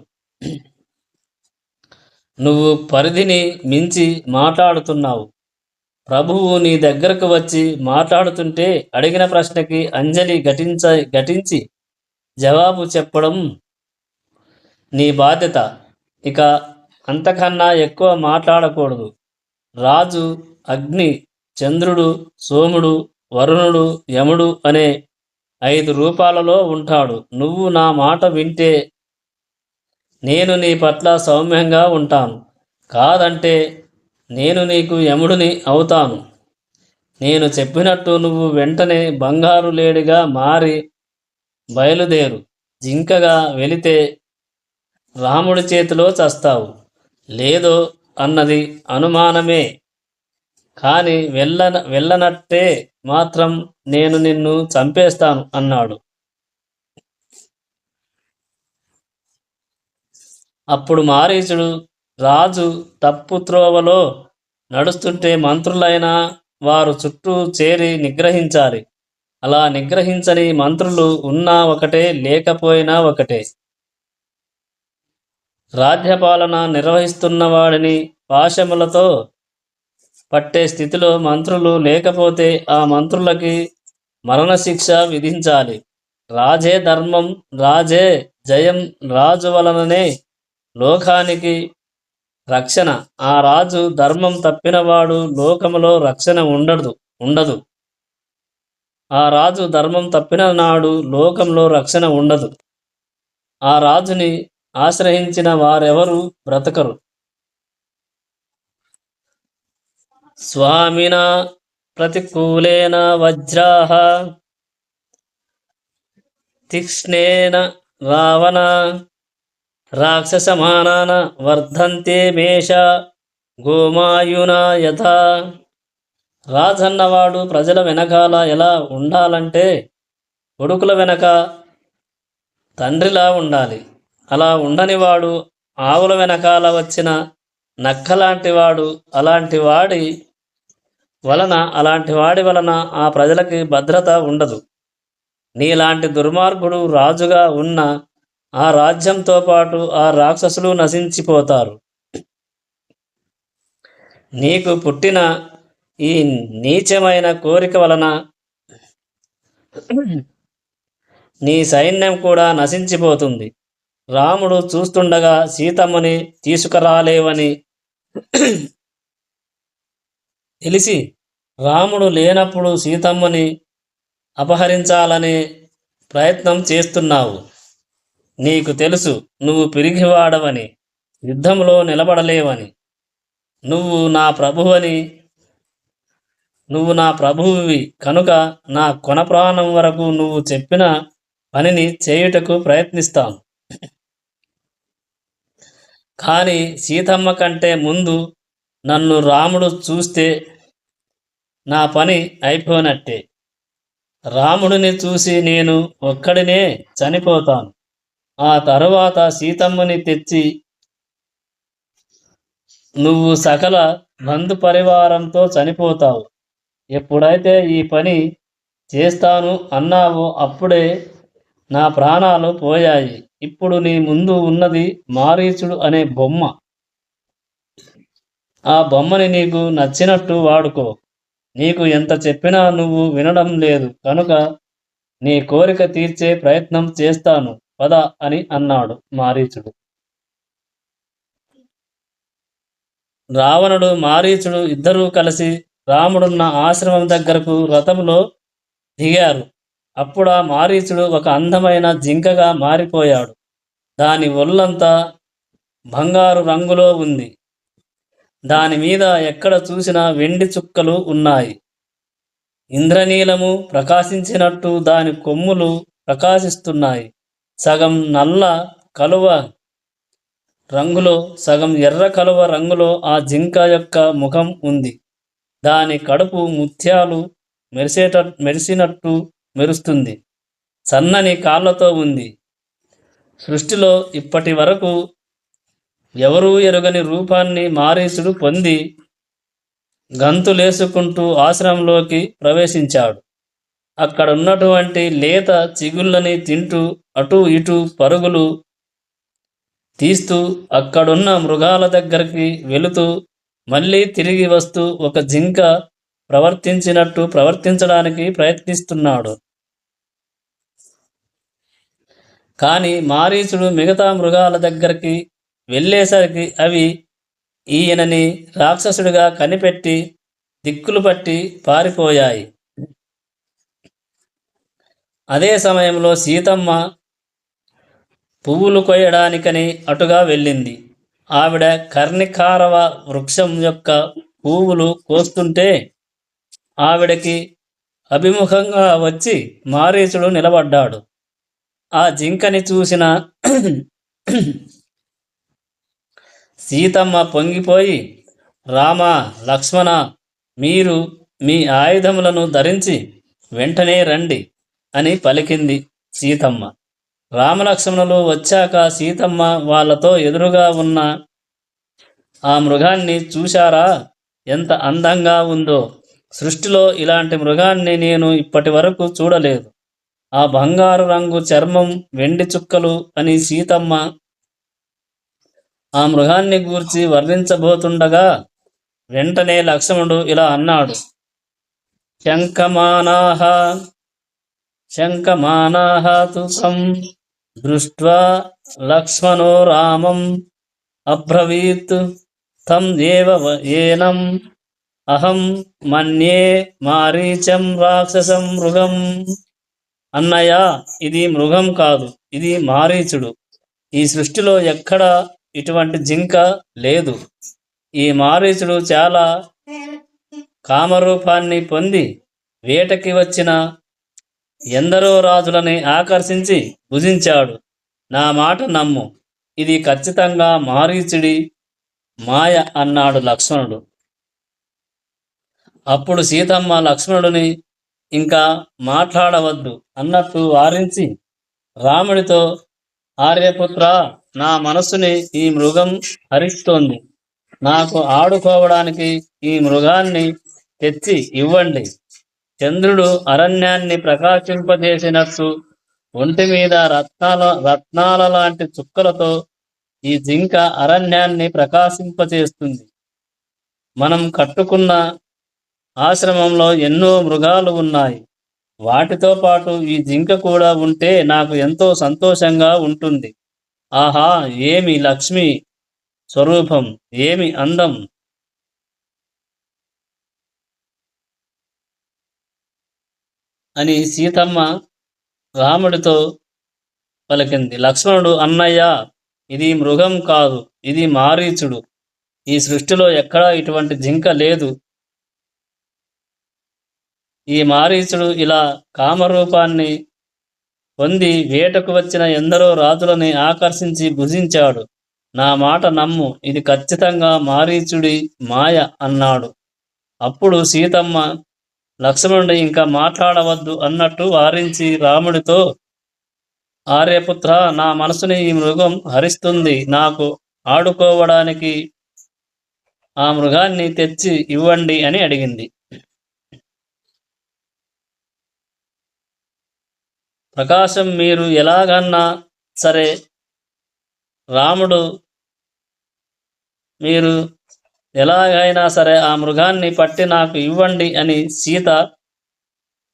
నువ్వు పరిధిని మించి మాట్లాడుతున్నావు. ప్రభువు నీ దగ్గరకు వచ్చి మాట్లాడుతుంటే అడిగిన ప్రశ్నకి అంజలి ఘటించి జవాబు చెప్పడం నీ బాధ్యత. ఇక అంతకన్నా ఎక్కువ మాట్లాడకూడదు. రాజు అగ్ని, చంద్రుడు, సోముడు, వరుణుడు, యముడు అనే 5 రూపాలలో ఉంటాడు. నువ్వు నా మాట వింటే నేను నీ పట్ల సౌమ్యంగా ఉంటాను. కాదంటే నేను నీకు యముడిని అవుతాను. నేను చెప్పినట్టు నువ్వు వెంటనే బంగారు లేడిగా మారి బయలుదేరు. జింకగా వెళితే రాముడి చేతిలో చస్తావు. లేదో అన్నది అనుమానమే, కానీ వెళ్ళనట్టే మాత్రం నేను నిన్ను చంపేస్తాను అన్నాడు. అప్పుడు మారీచుడు, రాజు తప్పు త్రోవలో నడుస్తుంటే మంత్రులైన వారు చుట్టూ చేరి నిగ్రహించాలి. అలా నిగ్రహించని మంత్రులు ఉన్నా ఒకటే, లేకపోయినా ఒకటే. రాజ్యపాలన నిర్వహిస్తున్న వాడిని పాశములతో పట్టే స్థితిలో మంత్రులు లేకపోతే ఆ మంత్రులకి మరణశిక్ష విధించాలి. రాజే ధర్మం, రాజే జయం. రాజు వలననే లోకానికి రక్షణ. ఆ రాజు ధర్మం తప్పినవాడు లోకములో రక్షణ ఉండదు. ఆ రాజు ధర్మం తప్పిన నాడు లోకంలో రక్షణ ఉండదు. ఆ రాజుని ఆశ్రయించిన వారెవరూ బ్రతకరు. స్వామినా ప్రతికూలేన వజ్రాః తీక్ష్ణేన రావణ రాక్షసమానాన వర్ధంతే మేష గోమాయునా యథా. రాజన్నవాడు ప్రజల వెనకాల ఎలా ఉండాలంటే కొడుకుల వెనక తండ్రిలా ఉండాలి. అలా ఉండనివాడు ఆవుల వెనకాల వచ్చిన నక్కలాంటివాడు. అలాంటి వాడి వలన ఆ ప్రజలకి భద్రత ఉండదు. నీలాంటి దుర్మార్గుడు రాజుగా ఉన్న ఆ రాజ్యంతో పాటు ఆ రాక్షసులు నశించిపోతారు. నీకు పుట్టిన ఈ నీచమైన కోరిక వలన నీ సైన్యం కూడా నశించిపోతుంది. రాముడు చూస్తుండగా సీతమ్మని తీసుకురాలేవని తెలిసి రాముడు లేనప్పుడు సీతమ్మని అపహరించాలనే ప్రయత్నం చేస్తున్నావు. నీకు తెలుసు నువ్వు పిరిగివాడవని, యుద్ధంలో నిలబడలేవని. నువ్వు నా ప్రభువువి కనుక నా కొన ప్రాణం వరకు నువ్వు చెప్పిన పనిని చేయుటకు ప్రయత్నిస్తాను. కానీ సీతమ్మ కంటే ముందు నన్ను రాముడు చూస్తే నా పని అయిపోయినట్టే. రాముడిని చూసి నేను ఒక్కడినే చనిపోతాను. ఆ తరువాత సీతమ్మని తెచ్చి నువ్వు సకల బంధు పరివారంతో చనిపోతావు. ఎప్పుడైతే ఈ పని చేస్తాను అన్నావో అప్పుడే నా ప్రాణాలు పోయాయి. ఇప్పుడు నీ ముందు ఉన్నది మారీచుడు అనే బొమ్మ. ఆ బొమ్మని నీకు నచ్చినట్టు వాడుకో. నీకు ఎంత చెప్పినా నువ్వు వినడం లేదు కనుక నీ కోరిక తీర్చే ప్రయత్నం చేస్తాను పద అని అన్నాడు మారీచుడు. రావణుడు మారీచుడు ఇద్దరూ కలిసి రాముడున్న ఆశ్రమం దగ్గరకు రథంలో దిగారు. అప్పుడా మారీచుడు ఒక అందమైన జింకగా మారిపోయాడు. దాని ఒళ్ళంతా బంగారు రంగులో ఉంది. దాని మీద ఎక్కడ చూసినా వెండి చుక్కలు ఉన్నాయి. ఇంద్రనీలము ప్రకాశించినట్టు దాని కొమ్ములు ప్రకాశిస్తున్నాయి. సగం నల్ల కలువ రంగులో, సగం ఎర్ర కలువ రంగులో ఆ జింక యొక్క ముఖం ఉంది. దాని కడుపు ముత్యాలు మెరిసినట్టు మెరుస్తుంది. సన్నని కాళ్ళతో ఉంది. సృష్టిలో ఇప్పటి వరకు ఎవరూ ఎరుగని రూపాన్ని మారీచుడు పొంది గంతులేసుకుంటూ ఆశ్రమంలోకి ప్రవేశించాడు. అక్కడున్నటువంటి లేత చిగుళ్ళని తింటూ అటూ ఇటూ పరుగులు తీస్తూ అక్కడున్న మృగాల దగ్గరికి వెళుతూ మళ్ళీ తిరిగి వస్తూ ఒక జింక ప్రవర్తించినట్టు ప్రవర్తించడానికి ప్రయత్నిస్తున్నాడు. కానీ మారీచుడు మిగతా మృగాల దగ్గరికి వెళ్ళేసరికి అవి ఈయనని రాక్షసుడిగా కనిపెట్టి దిక్కులు పట్టి పారిపోయాయి. అదే సమయంలో సీతమ్మ పువ్వులు కొయ్యడానికని అటుగా వెళ్ళింది. ఆవిడ కర్ణికారవ వృక్షం యొక్క పువ్వులు కోస్తుంటే ఆవిడకి అభిముఖంగా వచ్చి మారీచుడు నిలబడ్డాడు. ఆ జింకని చూసిన సీతమ్మ పొంగిపోయి, రామ, లక్ష్మణ, మీరు మీ ఆయుధములను ధరించి వెంటనే రండి అని పలికింది సీతమ్మ. రామలక్ష్మణులు వచ్చాక సీతమ్మ వాళ్ళతో ఎదురుగా ఉన్న ఆ మృగాన్ని చూశారా? ఎంత అందంగా ఉందో! సృష్టిలో ఇలాంటి మృగాన్ని నేను ఇప్పటి వరకు చూడలేదు. ఆ బంగారు రంగు చర్మం, వెండి చుక్కలు అని సీతమ్మ ఆ మృగాన్ని గూర్చి వర్ణించబోతుండగా వెంటనే లక్ష్మణుడు ఇలా అన్నాడు. శంఖమానాః శంఖమానాః తు తం దృష్ట్వా లక్ష్మణో రామం అబ్రవీత్ తం ఏవ ఏనం అహం మన్యే మారీచం రాక్షసం మృగం. అన్నయ్య, ఇది మృగం కాదు, ఇది మారీచుడు. ఈ సృష్టిలో ఎక్కడ ఇటువంటి జింక లేదు. ఈ మారీచుడు చాలా కామరూపాన్ని పొంది వేటకి వచ్చిన ఎందరో రాజులని ఆకర్షించి భుజించాడు. నా మాట నమ్ము, ఇది ఖచ్చితంగా మారీచుడి మాయ అన్నాడు లక్ష్మణుడు. అప్పుడు సీతమ్మ లక్ష్మణుడిని ఇంకా మాట్లాడవద్దు అన్నట్టు వారించి రాముడితో, ఆర్యపుత్ర, నా మనస్సుని ఈ మృగం హరిస్తోంది. నాకు ఆడుకోవడానికి ఈ మృగాన్ని తెచ్చి ఇవ్వండి. చంద్రుడు అరణ్యాన్ని ప్రకాశింపజేసినట్టు ఒంటి మీద రత్నాల లాంటి చుక్కలతో ఈ జింక అరణ్యాన్ని ప్రకాశింపజేస్తుంది. మనం కట్టుకున్న ఆశ్రమంలో ఎన్నో మృగాలు ఉన్నాయి. వాటితో పాటు ఈ జింక కూడా ఉంటే నాకు ఎంతో సంతోషంగా ఉంటుంది. ఆహా, ఏమి లక్ష్మి స్వరూపం, ఏమి అందం! అని సీతమ్మ రాముడితో పలికింది. లక్ష్మణుడు, అన్నయ్య, ఇది మృగం కాదు, ఇది మారీచుడు. ఈ సృష్టిలో ఎక్కడా ఇటువంటి జింక లేదు. ఈ మారీచుడు ఇలా కామరూపాన్ని పొంది వేటకు వచ్చిన ఎందరో రాజులని ఆకర్షించి భుజించాడు. నా మాట నమ్ము, ఇది ఖచ్చితంగా మారీచుడి మాయ అన్నాడు. అప్పుడు సీతమ్మ లక్ష్మణుడు ఇంకా మాట్లాడవద్దు అన్నట్టు వారించి రాముడితో, ఆర్యపుత్ర, నా మనసుని ఈ మృగం హరిస్తుంది. నాకు ఆడుకోవడానికి ఆ మృగాన్ని తెచ్చి ఇవ్వండి అని అడిగింది. ప్రకాశం, మీరు ఎలాగన్నా సరే రాముడు, మీరు ఎలాగైనా సరే ఆ మృగాన్ని పట్టి నాకు ఇవ్వండి అని సీత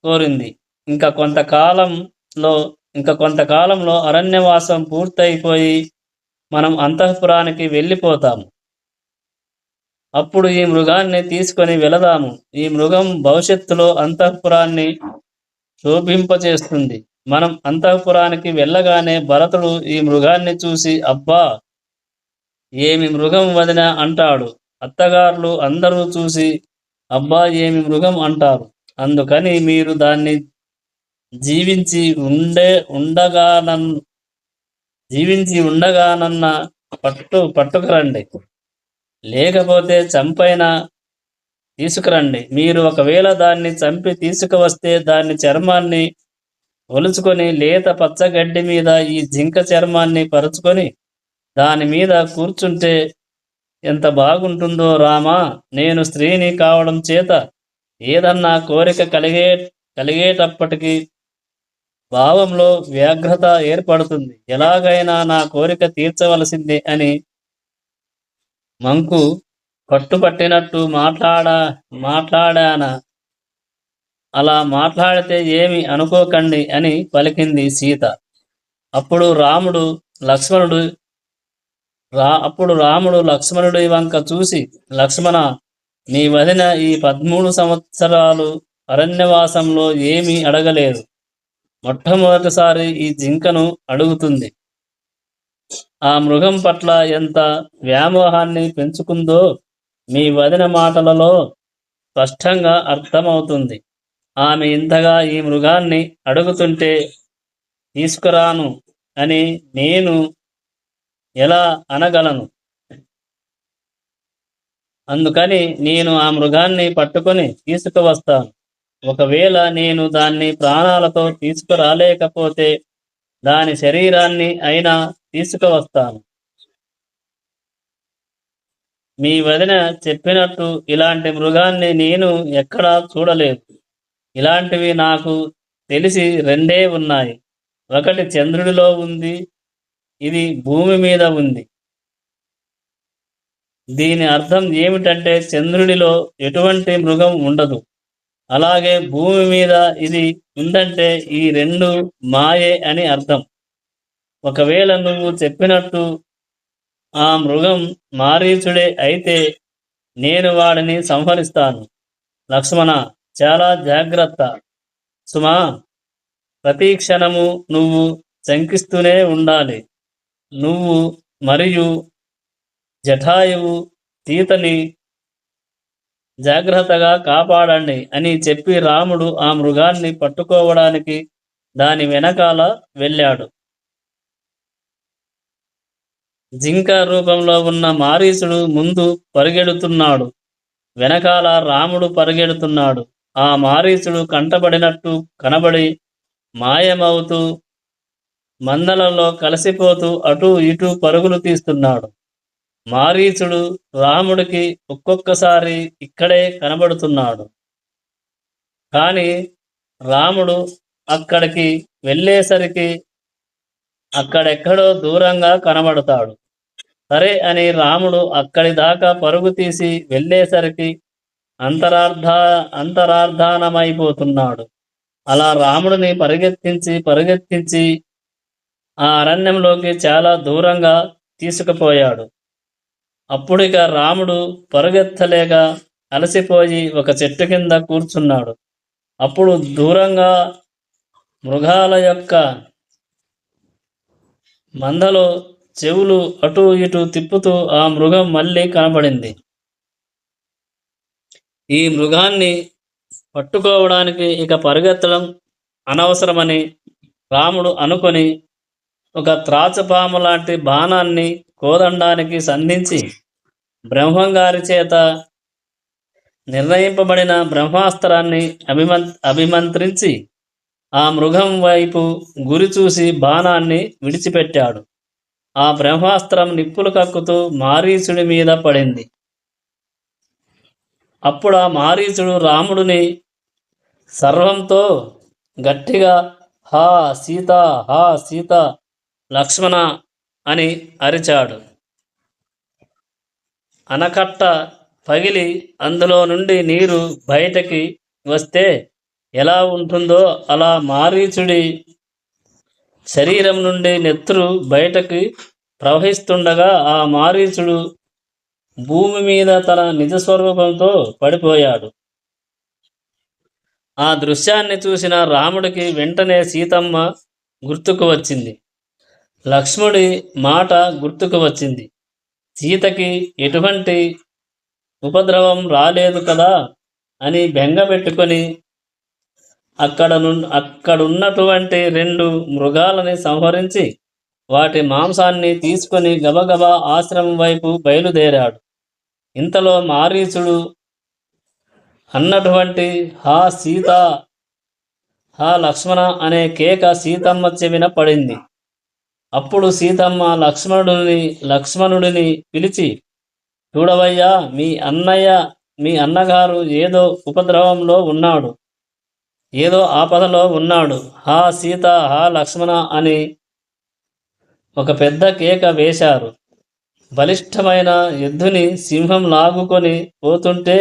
కోరింది. ఇంకా కొంతకాలంలో ఇంకా కొంతకాలంలో అరణ్యవాసం పూర్తయిపోయి మనం అంతఃపురానికి వెళ్ళిపోతాము. అప్పుడు ఈ మృగాన్ని తీసుకొని వెళదాము. ఈ మృగం భవిష్యత్తులో అంతఃపురాన్ని శోభింపచేస్తుంది. మనం అంతఃపురానికి వెళ్ళగానే భరతుడు ఈ మృగాన్ని చూసి అబ్బా, ఏమి మృగం వదిన అంటాడు. అత్తగారులు అందరూ చూసి అబ్బా, ఏమి మృగం అంటారు. అందుకని మీరు దాన్ని జీవించి ఉండే ఉండగానన్ జీవించి ఉండగానన్న పట్టుకురండి, లేకపోతే చంపైనా తీసుకురండి. మీరు ఒకవేళ దాన్ని చంపి తీసుకువస్తే దాని చర్మాన్ని ఒలుచుకొని లేత పచ్చగడ్డి మీద ఈ జింక చర్మాన్ని పరుచుకొని దాని మీద కూర్చుంటే ఎంత బాగుంటుందో రామా. నేను స్త్రీని కావడం చేత ఏదన్నా కోరిక కలిగేటప్పటికీ భావంలో వ్యాఘ్రత ఏర్పడుతుంది. ఎలాగైనా నా కోరిక తీర్చవలసిందే అని మంకు పట్టుపట్టినట్టు మాట్లాడాన. అలా మాట్లాడితే ఏమి అనుకోకండి అని పలికింది సీత. అప్పుడు రాముడు లక్ష్మణుడి వంక చూసి, లక్ష్మణ, నీ వదిన ఈ 13 సంవత్సరాలు అరణ్యవాసంలో ఏమీ అడగలేదు. మొట్టమొదటిసారి ఈ జింకను అడుగుతుంది. ఆ మృగం పట్ల ఎంత వ్యామోహాన్ని పెంచుకుందో మీ వదిన మాటలలో స్పష్టంగా అర్థమవుతుంది. ఆమె ఇంతగా ఈ మృగాన్ని అడుగుతుంటే తీసుకురాను అని నేను ఎలా అనగలను? అందుకని నేను ఆ మృగాన్ని పట్టుకొని తీసుకువస్తాను. ఒకవేళ నేను దాన్ని ప్రాణాలతో తీసుకురాలేకపోతే దాని శరీరాన్ని అయినా తీసుకువస్తాను. మీ వదిన చెప్పినట్టు ఇలాంటి మృగాన్ని నేను ఎక్కడా చూడలేదు. ఇలాంటివి నాకు తెలిసి 2 ఉన్నాయి. ఒకటి చంద్రుడిలో ఉంది, ఇది భూమి మీద ఉంది. దీని అర్థం ఏమిటంటే చంద్రుడిలో ఎటువంటి మృగం ఉండదు, అలాగే భూమి మీద ఇది ఉందంటే ఈ 2 మాయే అని అర్థం. ఒకవేళ నువ్వు చెప్పినట్టు ఆ మృగం మారీచుడే అయితే నేను వాడిని సంహరిస్తాను. లక్ష్మణ, చాలా జాగ్రత్త సుమా. ప్రతి క్షణము నువ్వు శంకిస్తూనే ఉండాలి. నువ్వు మరియు జటాయువు సీతని జాగ్రత్తగా కాపాడండి అని చెప్పి రాముడు ఆ మృగాన్ని పట్టుకోవడానికి దాని వెనకాల వెళ్ళాడు. జింక రూపంలో ఉన్న మారీచుడు ముందు పరిగెడుతున్నాడు, వెనకాల రాముడు పరిగెడుతున్నాడు. ఆ మారీచుడు కంటబడినట్టు కనబడి మాయమవుతూ మందలలో కలిసిపోతూ అటూ ఇటూ పరుగులు తీస్తున్నాడు. మారీచుడు రాముడికి ఒక్కొక్కసారి ఇక్కడే కనబడుతున్నాడు, కానీ రాముడు అక్కడికి వెళ్ళేసరికి అక్కడెక్కడో దూరంగా కనబడతాడు. సరే అని రాముడు అక్కడి దాకా పరుగు తీసి వెళ్ళేసరికి అంతరార్థానమైపోతున్నాడు. అలా రాముడిని పరిగెత్తించి ఆ అరణ్యంలోకి చాలా దూరంగా తీసుకుపోయాడు. అప్పుడిక రాముడు పరుగెత్తలేక అలసిపోయి ఒక చెట్టు కింద కూర్చున్నాడు. అప్పుడు దూరంగా మృగాల యొక్క మందలో చెవులు అటూ ఇటూ తిప్పుతూ ఆ మృగం మళ్ళీ కనబడింది. ఈ మృగాన్ని పట్టుకోవడానికి ఇక పరిగెత్తడం అనవసరమని రాముడు అనుకొని ఒక త్రాచుపాము లాంటి బాణాన్ని కోదండానికి సంధించి బ్రహ్మంగారి చేత నిర్ణయింపబడిన బ్రహ్మాస్త్రాన్ని అభిమంత్రించి ఆ మృగం వైపు గురి చూసి బాణాన్ని విడిచిపెట్టాడు. ఆ బ్రహ్మాస్త్రం నిప్పులు కక్కుతూ మారీచుడి మీద పడింది. అప్పుడు ఆ మారీచుడు రాముడిని సర్వంతో గట్టిగా హా సీత, హా సీత, లక్ష్మణ అని అరిచాడు. ఆనకట్ట పగిలి అందులో నుండి నీరు బయటకి వస్తే ఎలా ఉంటుందో అలా మారీచుడి శరీరం నుండి నెత్తురు బయటకి ప్రవహిస్తుండగా ఆ మారీచుడు భూమి మీద తన నిజస్వరూపంతో పడిపోయాడు. ఆ దృశ్యాన్ని చూసిన రాముడికి వెంటనే సీతమ్మ గుర్తుకు వచ్చింది. లక్ష్మణుడి మాట గుర్తుకు వచ్చింది. సీతకి ఎటువంటి ఉపద్రవం రాలేదు కదా అని బెంగ పెట్టుకొని అక్కడున్నటువంటి 2 మృగాలని సంహరించి వాటి మాంసాన్ని తీసుకొని గబగబా ఆశ్రమం వైపు బయలుదేరాడు. ఇంతలో మారీచుడు అన్నటువంటి హా సీత, హా లక్ష్మణ అనే కేక సీతమ్మ చెవిన పడింది. అప్పుడు సీతమ్మ లక్ష్మణుడిని పిలిచి, చూడవయ్యా, మీ అన్నగారు ఏదో ఉపద్రవంలో ఉన్నాడు, ఏదో ఆపదలో ఉన్నాడు. హా సీత, హా లక్ష్మణ అని ఒక పెద్ద కేక వేశారు. బలిష్టమైన ఎద్దుని సింహం లాగుకొని పోతుంటే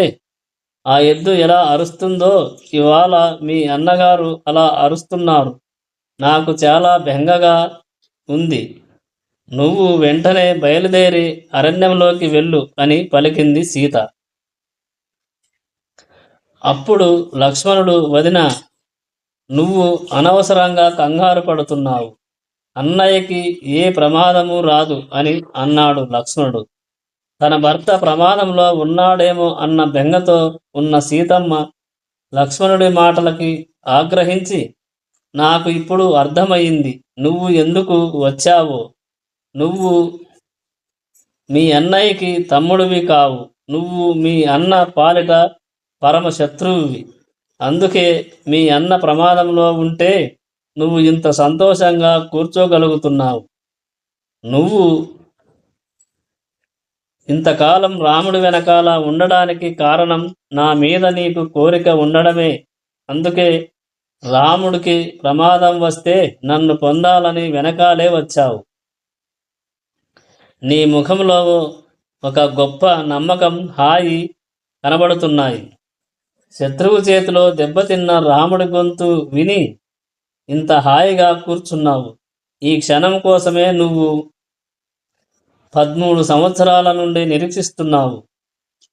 ఆ ఎద్దు ఎలా అరుస్తుందో ఇవాళ మీ అన్నగారు అలా అరుస్తున్నారు. నాకు చాలా బెంగగా ఉంది. నువ్వు వెంటనే బయలుదేరి అరణ్యంలోకి వెళ్ళు అని పలికింది సీత. అప్పుడు లక్ష్మణుడు, వదిన, నువ్వు అనవసరంగా కంగారు పడుతున్నావు. అన్నయ్యకి ఏ ప్రమాదము రాదు అని అన్నాడు లక్ష్మణుడు. తన భర్త ప్రమాదంలో ఉన్నాడేమో అన్న బెంగతో ఉన్న సీతమ్మ లక్ష్మణుడి మాటలకి ఆగ్రహించి, నాకు ఇప్పుడు అర్థమయ్యింది నువ్వు ఎందుకు వచ్చావో. నువ్వు మీ అన్నయ్యకి తమ్ముడివి కావు. నువ్వు మీ అన్న పాలిట పరమ శత్రువువి. అందుకే మీ అన్న ప్రమాదంలో ఉంటే నువ్వు ఇంత సంతోషంగా కూర్చోగలుగుతున్నావు. నువ్వు ఇంతకాలం రాముడి వెనకాల ఉండడానికి కారణం నా మీద నీకు కోరిక ఉండడమే. అందుకే రాముడికి ప్రమాదం వస్తే నన్ను పొందాలని వెనకాలే వచ్చావు. నీ ముఖంలో ఒక గొప్ప నమ్మకం, హాయి కనబడుతున్నాయి. శత్రువు చేతిలో దెబ్బతిన్న రాముడి గొంతు విని ఇంత హాయిగా కూర్చున్నావు. ఈ క్షణం కోసమే నువ్వు 13 సంవత్సరాల నుండి నిరీక్షిస్తున్నావు.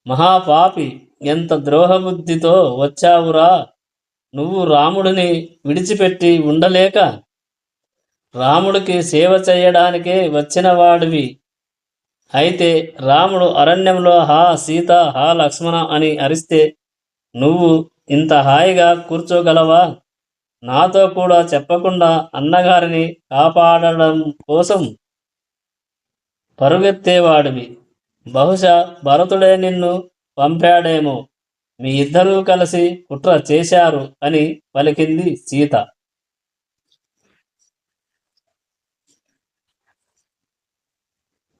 మహాపాపి, ఎంత ద్రోహబుద్ధితో వచ్చావురా. నువ్వు రాముడిని విడిచిపెట్టి ఉండలేక రాముడికి సేవ చేయడానికే వచ్చిన వాడివి. అయితే రాముడు అరణ్యంలో హా సీత, హా లక్ష్మణ అని అరిస్తే నువ్వు ఇంత హాయిగా కూర్చోగలవా? నాతో కూడా చెప్పకుండా అన్నగారిని కాపాడడం కోసం పరుగెత్తేవాడివి. బహుశా భరతుడే నిన్ను పంపాడేమో. మీ ఇద్దరూ కలిసి కుట్ర చేశారు అని పలికింది సీత.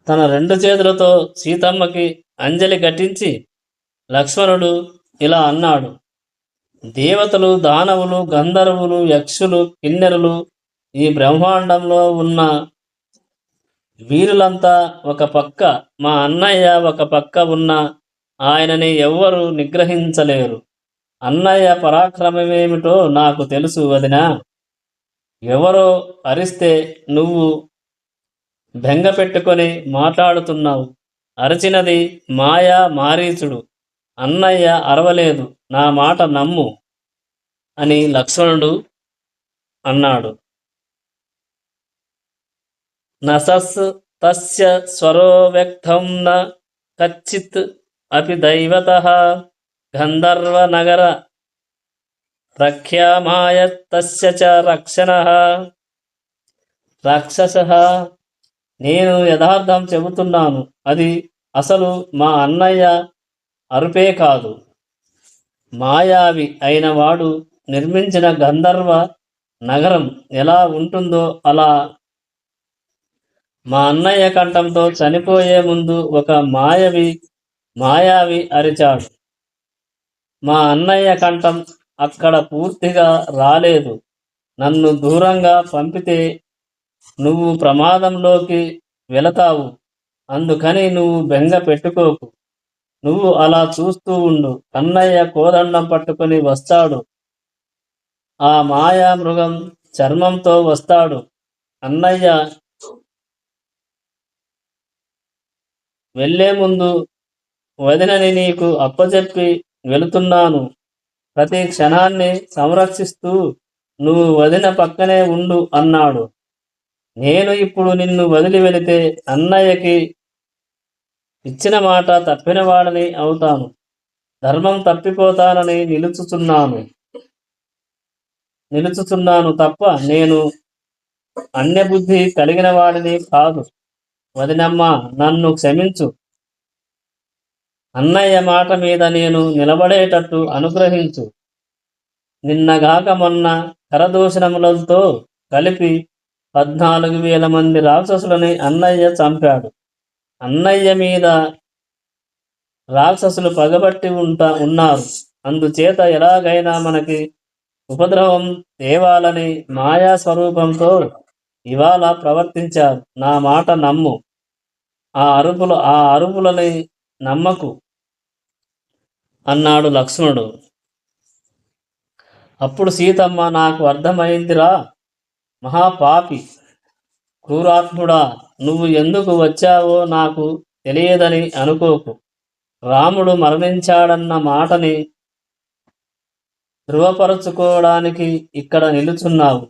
తన 2 చేతులతో సీతమ్మకి అంజలి ఘటించి లక్ష్మణుడు ఇలా అన్నాడు, దేవతలు, దానవులు, గంధర్వులు, యక్షులు, కిన్నెరులు, ఈ బ్రహ్మాండంలో ఉన్న వీరులంతా ఒక పక్క, మా అన్నయ్య ఒక పక్క ఉన్న ఆయనని ఎవ్వరూ నిగ్రహించలేరు. అన్నయ్య పరాక్రమమేమిటో నాకు తెలుసు వదినా. ఎవరో అరిస్తే నువ్వు బెంగ పెట్టుకొని మాట్లాడుతున్నావు. అరచినది మారీచుడు. అన్నయ్య అరవలేదు. నా మాట నమ్ము అని లక్ష్మణుడు అన్నాడు. నసస్ తస్య స్వరో వ్యక్తం న కచ్చిత్ అపి దైవతః గంధర్వ నగర రక్ష్యామాయ తస్య చ రక్షణః రాక్షసః. నేను యథార్థం చెబుతున్నాను. అది అసలు మా అన్నయ్య అరుపే కాదు. మాయావి అయిన వాడు నిర్మించిన గంధర్వ నగరం ఎలా ఉంటుందో అలా మా అన్నయ్య కంఠంతో చనిపోయే ముందు ఒక మాయావి అరిచాడు. మా అన్నయ్య కంఠం అక్కడ పూర్తిగా రాలేదు. నన్ను దూరంగా పంపితే నువ్వు ప్రమాదంలోకి వెళతావు. అందుకని నువ్వు బెంగ పెట్టుకోకు. నువ్వు అలా చూస్తూ ఉండు. అన్నయ్య కోదండం పట్టుకొని వస్తాడు. ఆ మాయా మృగం చర్మంతో వస్తాడు. అన్నయ్య వెళ్ళే ముందు వదినని నీకు అప్పచెప్పి వెళుతున్నాను. ప్రతి క్షణాన్ని సంరక్షిస్తూ నువ్వు వదిన పక్కనే ఉండు అన్నాడు. నేను ఇప్పుడు నిన్ను వదిలి వెళితే అన్నయ్యకి ఇచ్చిన మాట తప్పినవాడని అవుతాను. ధర్మం తప్పిపోతానని నిలుచుతున్నాను తప్ప నేను అన్యబుద్ధి కలిగిన వాడిని కాదు. వదినమ్మ, నన్ను క్షమించు. అన్నయ్య మాట మీద నేను నిలబడేటట్టు అనుగ్రహించు. నిన్నగాక మొన్న కరదూషణములతో కలిపి 14,000 మంది రాక్షసులని అన్నయ్య చంపాడు. అన్నయ్య మీద రాక్షసులు పగబట్టి ఉన్నారు. అందుచేత ఎలాగైనా మనకి ఉపద్రవం తేవాలని మాయా స్వరూపంతో ఇవాళ ప్రవర్తించారు. నా మాట నమ్ము. ఆ అరుపులని నమ్మకు అన్నాడు లక్ష్మణుడు. అప్పుడు సీతమ్మ, నాకు అర్థమైందిరా మహాపాపి, క్రూరాత్ముడా, నువ్వు ఎందుకు వచ్చావో నాకు తెలియదని అనుకోకు. రాముడు మరణించాడన్న మాటని ధృవపరచుకోవడానికి ఇక్కడ నిలుచున్నావు.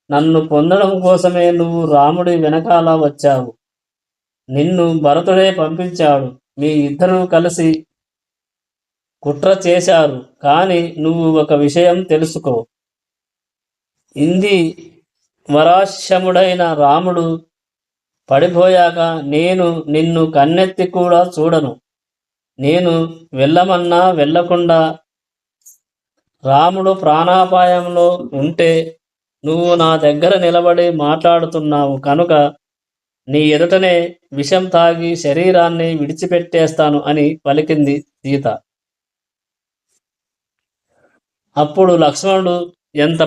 నన్ను పొందడం కోసమే నువ్వు రాముడి వెనకాల వచ్చావు. నిన్ను భరతుడే పంపించాడు. మీ ఇద్దరూ కలిసి కుట్ర చేశారు. కానీ నువ్వు ఒక విషయం తెలుసుకో. ఇంది వరాశ్యముడైన రాముడు పడిపోయాక నేను నిన్ను కన్నెత్తి కూడా చూడను. నేను వెళ్ళమన్నా వెళ్ళకుండా రాముడు ప్రాణాపాయంలో ఉంటే నువ్వు నా దగ్గర నిలబడి మాట్లాడుతున్నావు కనుక నీ ఎదుటనే విషం తాగి శరీరాన్ని విడిచిపెట్టేస్తాను అని పలికింది సీత. అప్పుడు లక్ష్మణుడు, ఎంత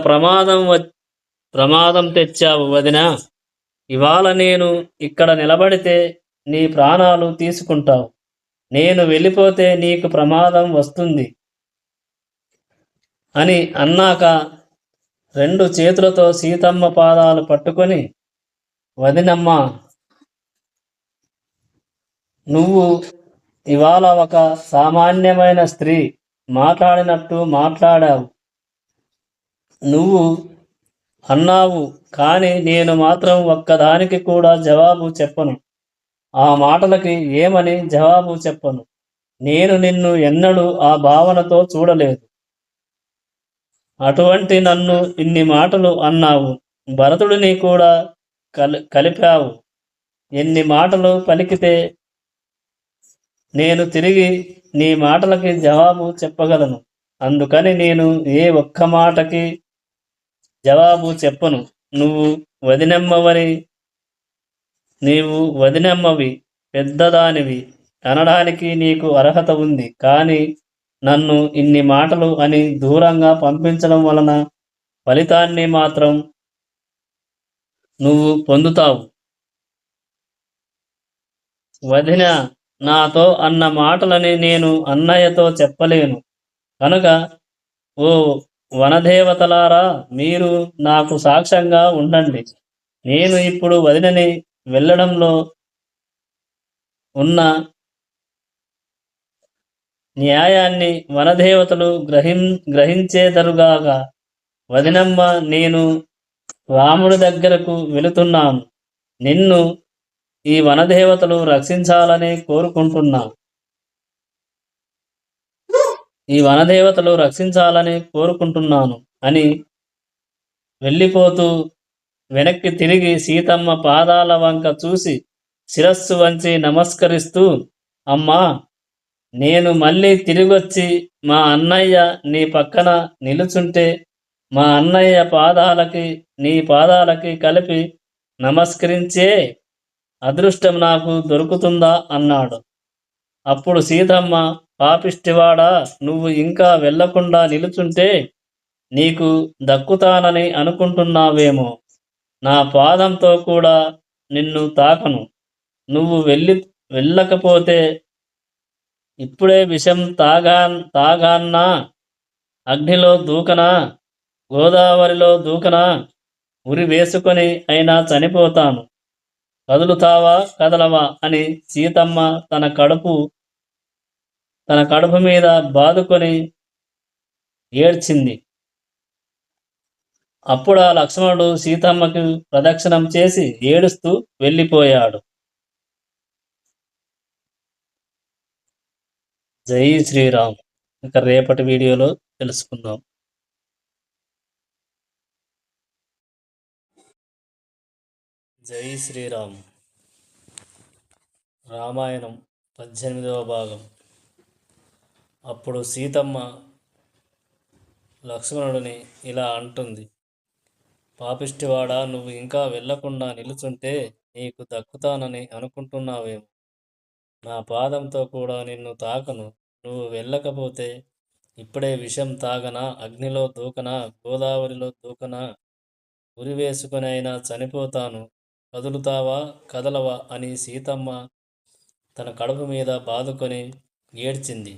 ప్రమాదం తెచ్చావు వదినా. ఇవాళ నేను ఇక్కడ నిలబడితే నీ ప్రాణాలు తీసుకుంటావు. నేను వెళ్ళిపోతే నీకు ప్రమాదం వస్తుంది అని అన్నాక 2 చేతులతో సీతమ్మ పాదాలు పట్టుకొని, వదినమ్మ, నువ్వు ఇవాళ ఒక సామాన్యమైన స్త్రీ మాట్లాడినట్టు మాట్లాడావు. నువ్వు అన్నావు, కానీ నేను మాత్రం ఒక్కదానికి కూడా జవాబు చెప్పను. ఆ మాటలకి ఏమని జవాబు చెప్పను. నేను నిన్ను ఎన్నడూ ఆ భావనతో చూడలేదు. అటువంటి నన్ను ఇన్ని మాటలు అన్నావు. భరతుడిని కూడా కలిపావు. ఎన్ని మాటలు పలికితే నేను తిరిగి నీ మాటలకి జవాబు చెప్పగలను. అందుకని నేను ఏ ఒక్క మాటకి జవాబు చెప్పను. నీవు వదినమ్మవి, పెద్దదానివి అనడానికి నీకు అర్హత ఉంది. కానీ నన్ను ఇన్ని మాటలు అని దూరంగా పంపించడం వలన ఫలితాన్ని మాత్రం నువ్వు పొందుతావు. వదిన నాతో అన్న మాటలని నేను అన్నయ్యతో చెప్పలేను కనుక ఓ వనదేవతలారా, మీరు నాకు సాక్ష్యంగా ఉండండి. నేను ఇప్పుడు వదినని వెళ్ళడంలో ఉన్న న్యాయాన్ని వనదేవతలు గ్రహించేదరుగాక. వదినమ్మ, నేను రాముడి దగ్గరకు వెళుతున్నాను. నిన్ను ఈ వనదేవతలు రక్షించాలని కోరుకుంటున్నాను అని వెళ్ళిపోతూ వెనక్కి తిరిగి సీతమ్మ పాదాల వంక చూసి శిరస్సు వంచి నమస్కరిస్తూ, అమ్మా, నేను మళ్ళీ తిరిగొచ్చి మా అన్నయ్య నీ పక్కన నిలుచుంటే మా అన్నయ్య పాదాలకి నీ పాదాలకి కలిపి నమస్కరించే అదృష్టం నాకు దొరుకుతుందా అన్నాడు. అప్పుడు సీతమ్మ, పాపిష్టివాడా, నువ్వు ఇంకా వెళ్లకుండా నిలుచుంటే నీకు దక్కుతానని అనుకుంటున్నావేమో. నా పాదంతో కూడా నిన్ను తాకను. నువ్వు వెళ్ళకపోతే ఇప్పుడే విషం తాగాన్నా, అగ్నిలో దూకనా, గోదావరిలో దూకనా, ఉరి వేసుకొని అయినా చనిపోతాను, కదులుతావా కదలవా అని సీతమ్మ తన కడుపు మీద బాదుకొని ఏడ్చింది. అప్పుడా లక్ష్మణుడు సీతమ్మకు ప్రదక్షిణం చేసి ఏడుస్తూ వెళ్ళిపోయాడు. జై శ్రీరామ్. ఇంకా రేపటి వీడియోలో తెలుసుకుందాం. జై శ్రీరామ్. రామాయణం 18వ భాగం. అప్పుడు సీతమ్మ లక్ష్మణుడిని ఇలా అంటుంది: పాపిష్టివాడా, నువ్వు ఇంకా వెళ్లకుండా నిలుచుంటే నీకు దక్కుతానని అనుకుంటున్నావేమో. నా పాదంతో కూడా నిన్ను తాకను. నువ్వు వెళ్ళకపోతే ఇప్పుడే విషం తాగనా, అగ్నిలో దూకనా, గోదావరిలో దూకనా, ఉరి వేసుకునైనా చనిపోతాను, కదులుతావా కదలవా అని సీతమ్మ తన కడుపు మీద బాదుకొని ఏడ్చింది.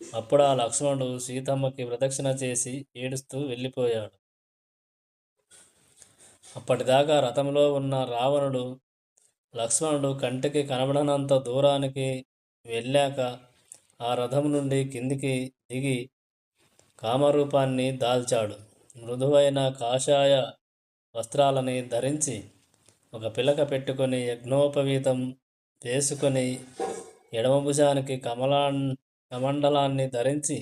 అప్పుడు ఆ లక్ష్మణుడు సీతమ్మకి ప్రదక్షిణ చేసి ఏడుస్తూ వెళ్ళిపోయాడు. అప్పటిదాకా రథంలో ఉన్న రావణుడు లక్ష్మణుడు కంటికి కనబడనంత దూరానికి వెళ్ళాక ఆ రథం నుండి కిందికి దిగి కామరూపాన్ని దాల్చాడు. మృదువైన కాషాయ వస్త్రాలని ధరించి ఒక పిలక పెట్టుకొని యజ్ఞోపవీతం వేసుకొని ఎడమ భుజానికి కమండలాన్ని ధరించి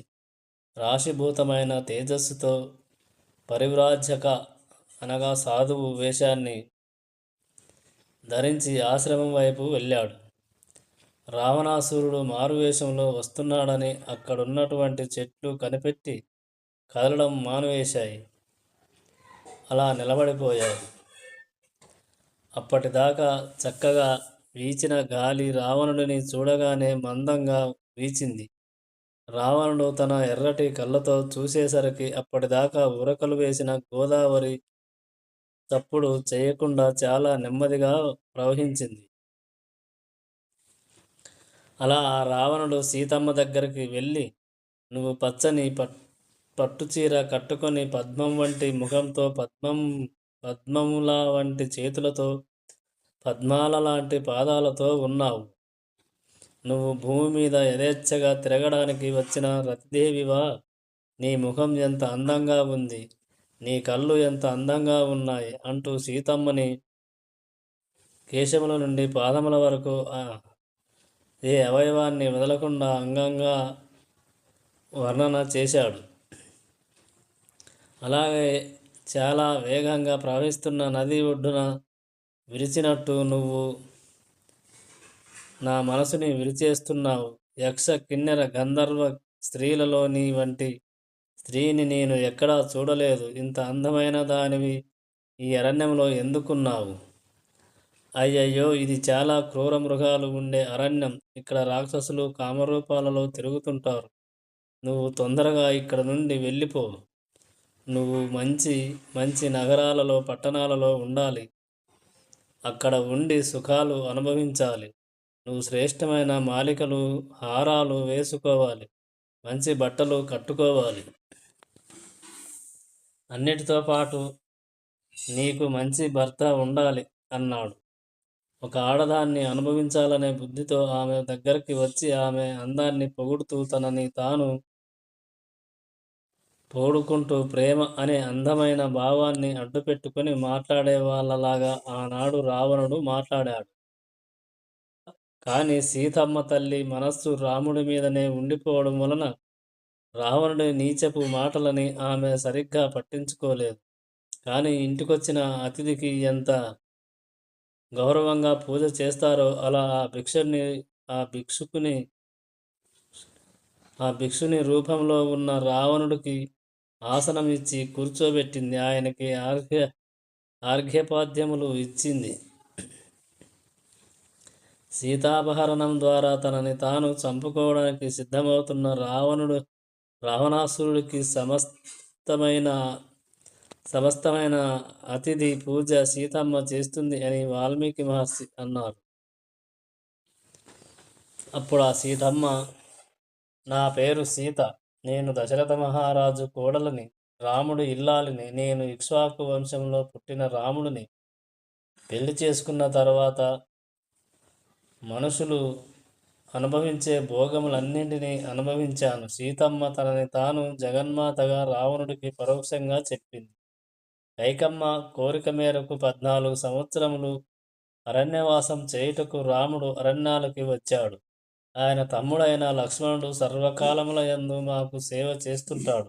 రాశిభూతమైన తేజస్సుతో పరివ్రాజక అనగా సాధువు వేషాన్ని ధరించి ఆశ్రమం వైపు వెళ్ళాడు. రావణాసురుడు మారువేషంలో వస్తున్నాడని అక్కడున్నటువంటి చెట్లు కనిపెట్టి కదలడం మానివేశాయి. అలా నిలబడిపోయాయి. అప్పటిదాకా చక్కగా వీచిన గాలి రావణుడిని చూడగానే మందంగా వీచింది. రావణుడు తన ఎర్రటి కళ్ళతో చూసేసరికి అప్పటిదాకా ఉరకలు వేసిన గోదావరి చప్పుడు చేయకుండా చాలా నెమ్మదిగా ప్రవహించింది. అలా ఆ రావణుడు సీతమ్మ దగ్గరికి వెళ్ళి, నువ్వు పచ్చని పట్టుచీర కట్టుకొని పద్మం వంటి ముఖంతో, పద్మముల వంటి చేతులతో, పద్మాల లాంటి పాదాలతో ఉన్నావు. నువ్వు భూమి మీద యథేచ్ఛగా తిరగడానికి వచ్చిన రతిదేవివా? నీ ముఖం ఎంత అందంగా ఉంది, నీ కళ్ళు ఎంత అందంగా ఉన్నాయి అంటూ సీతమ్మని కేశముల నుండి పాదముల వరకు ఏ అవయవాన్ని వదలకుండా అంగంగా వర్ణన చేశాడు. అలాగే చాలా వేగంగా ప్రవహిస్తున్న నది ఒడ్డున విరిచినట్టు నువ్వు నా మనసుని విరిచేస్తున్నావు. యక్ష కిన్నెర గంధర్వ స్త్రీలలో నీ వంటి స్త్రీని నేను ఎక్కడా చూడలేదు. ఇంత అందమైన దానివి ఈ అరణ్యంలో ఎందుకున్నావు? అయ్యయ్యో, ఇది చాలా క్రూర మృగాలు ఉండే అరణ్యం. ఇక్కడ రాక్షసులు కామరూపాలలో తిరుగుతుంటారు. నువ్వు తొందరగా ఇక్కడ నుండి వెళ్ళిపో. నువ్వు మంచి మంచి నగరాలలో, పట్టణాలలో ఉండాలి. అక్కడ ఉండి సుఖాలు అనుభవించాలి. నువ్వు శ్రేష్టమైన మాలికలు, హారాలు వేసుకోవాలి, మంచి బట్టలు కట్టుకోవాలి. అన్నిటితో పాటు నీకు మంచి భర్త ఉండాలి అన్నాడు. ఒక ఆడదాన్ని అనుభవించాలనే బుద్ధితో ఆమె దగ్గరికి వచ్చి ఆమె అందాన్ని పొగుడుతూ తనని తాను పోడుకుంటూ ప్రేమ అనే అందమైన భావాన్ని అడ్డుపెట్టుకుని మాట్లాడే వాళ్ళలాగా ఆనాడు రావణుడు మాట్లాడాడు. కానీ సీతమ్మ తల్లి మనస్సు రాముడి మీదనే ఉండిపోవడం వలన రావణుడి నీచపు మాటలని ఆమె సరిగ్గా పట్టించుకోలేదు. కానీ ఇంటికొచ్చిన అతిథికి ఎంత గౌరవంగా పూజ చేస్తారో అలా ఆ భిక్షుని రూపంలో ఉన్న రావణుడికి ఆసనం ఇచ్చి కూర్చోబెట్టింది. ఆయనకి ఆర్ఘ్యపాద్యములు ఇచ్చింది. సీతాపహరణం ద్వారా తనని తాను చంపుకోవడానికి సిద్ధమవుతున్న రావణాసురుడికి సమస్తమైన అతిథి పూజ సీతమ్మ చేస్తుంది అని వాల్మీకి మహర్షి అన్నారు. అప్పుడు ఆ సీతమ్మ, నా పేరు సీత, నేను దశరథ మహారాజు కోడలని. రాముడు ఇల్లాలిని, నేను ఇక్ష్వాకు వంశంలో పుట్టిన రాముడిని పెళ్లి చేసుకున్న తర్వాత మనుషులు అనుభవించే భోగములన్నింటినీ అనుభవించాను. సీతమ్మ తనని తాను జగన్మాతగా రావణుడికి పరోక్షంగా చెప్పింది. కైకమ్మ కోరిక మేరకు 14 సంవత్సరములు అరణ్యవాసం చేయుటకు రాముడు అరణ్యాలకి వచ్చాడు. ఆయన తమ్ముడైన లక్ష్మణుడు సర్వకాలముల యందు మాకు సేవ చేస్తుంటాడు.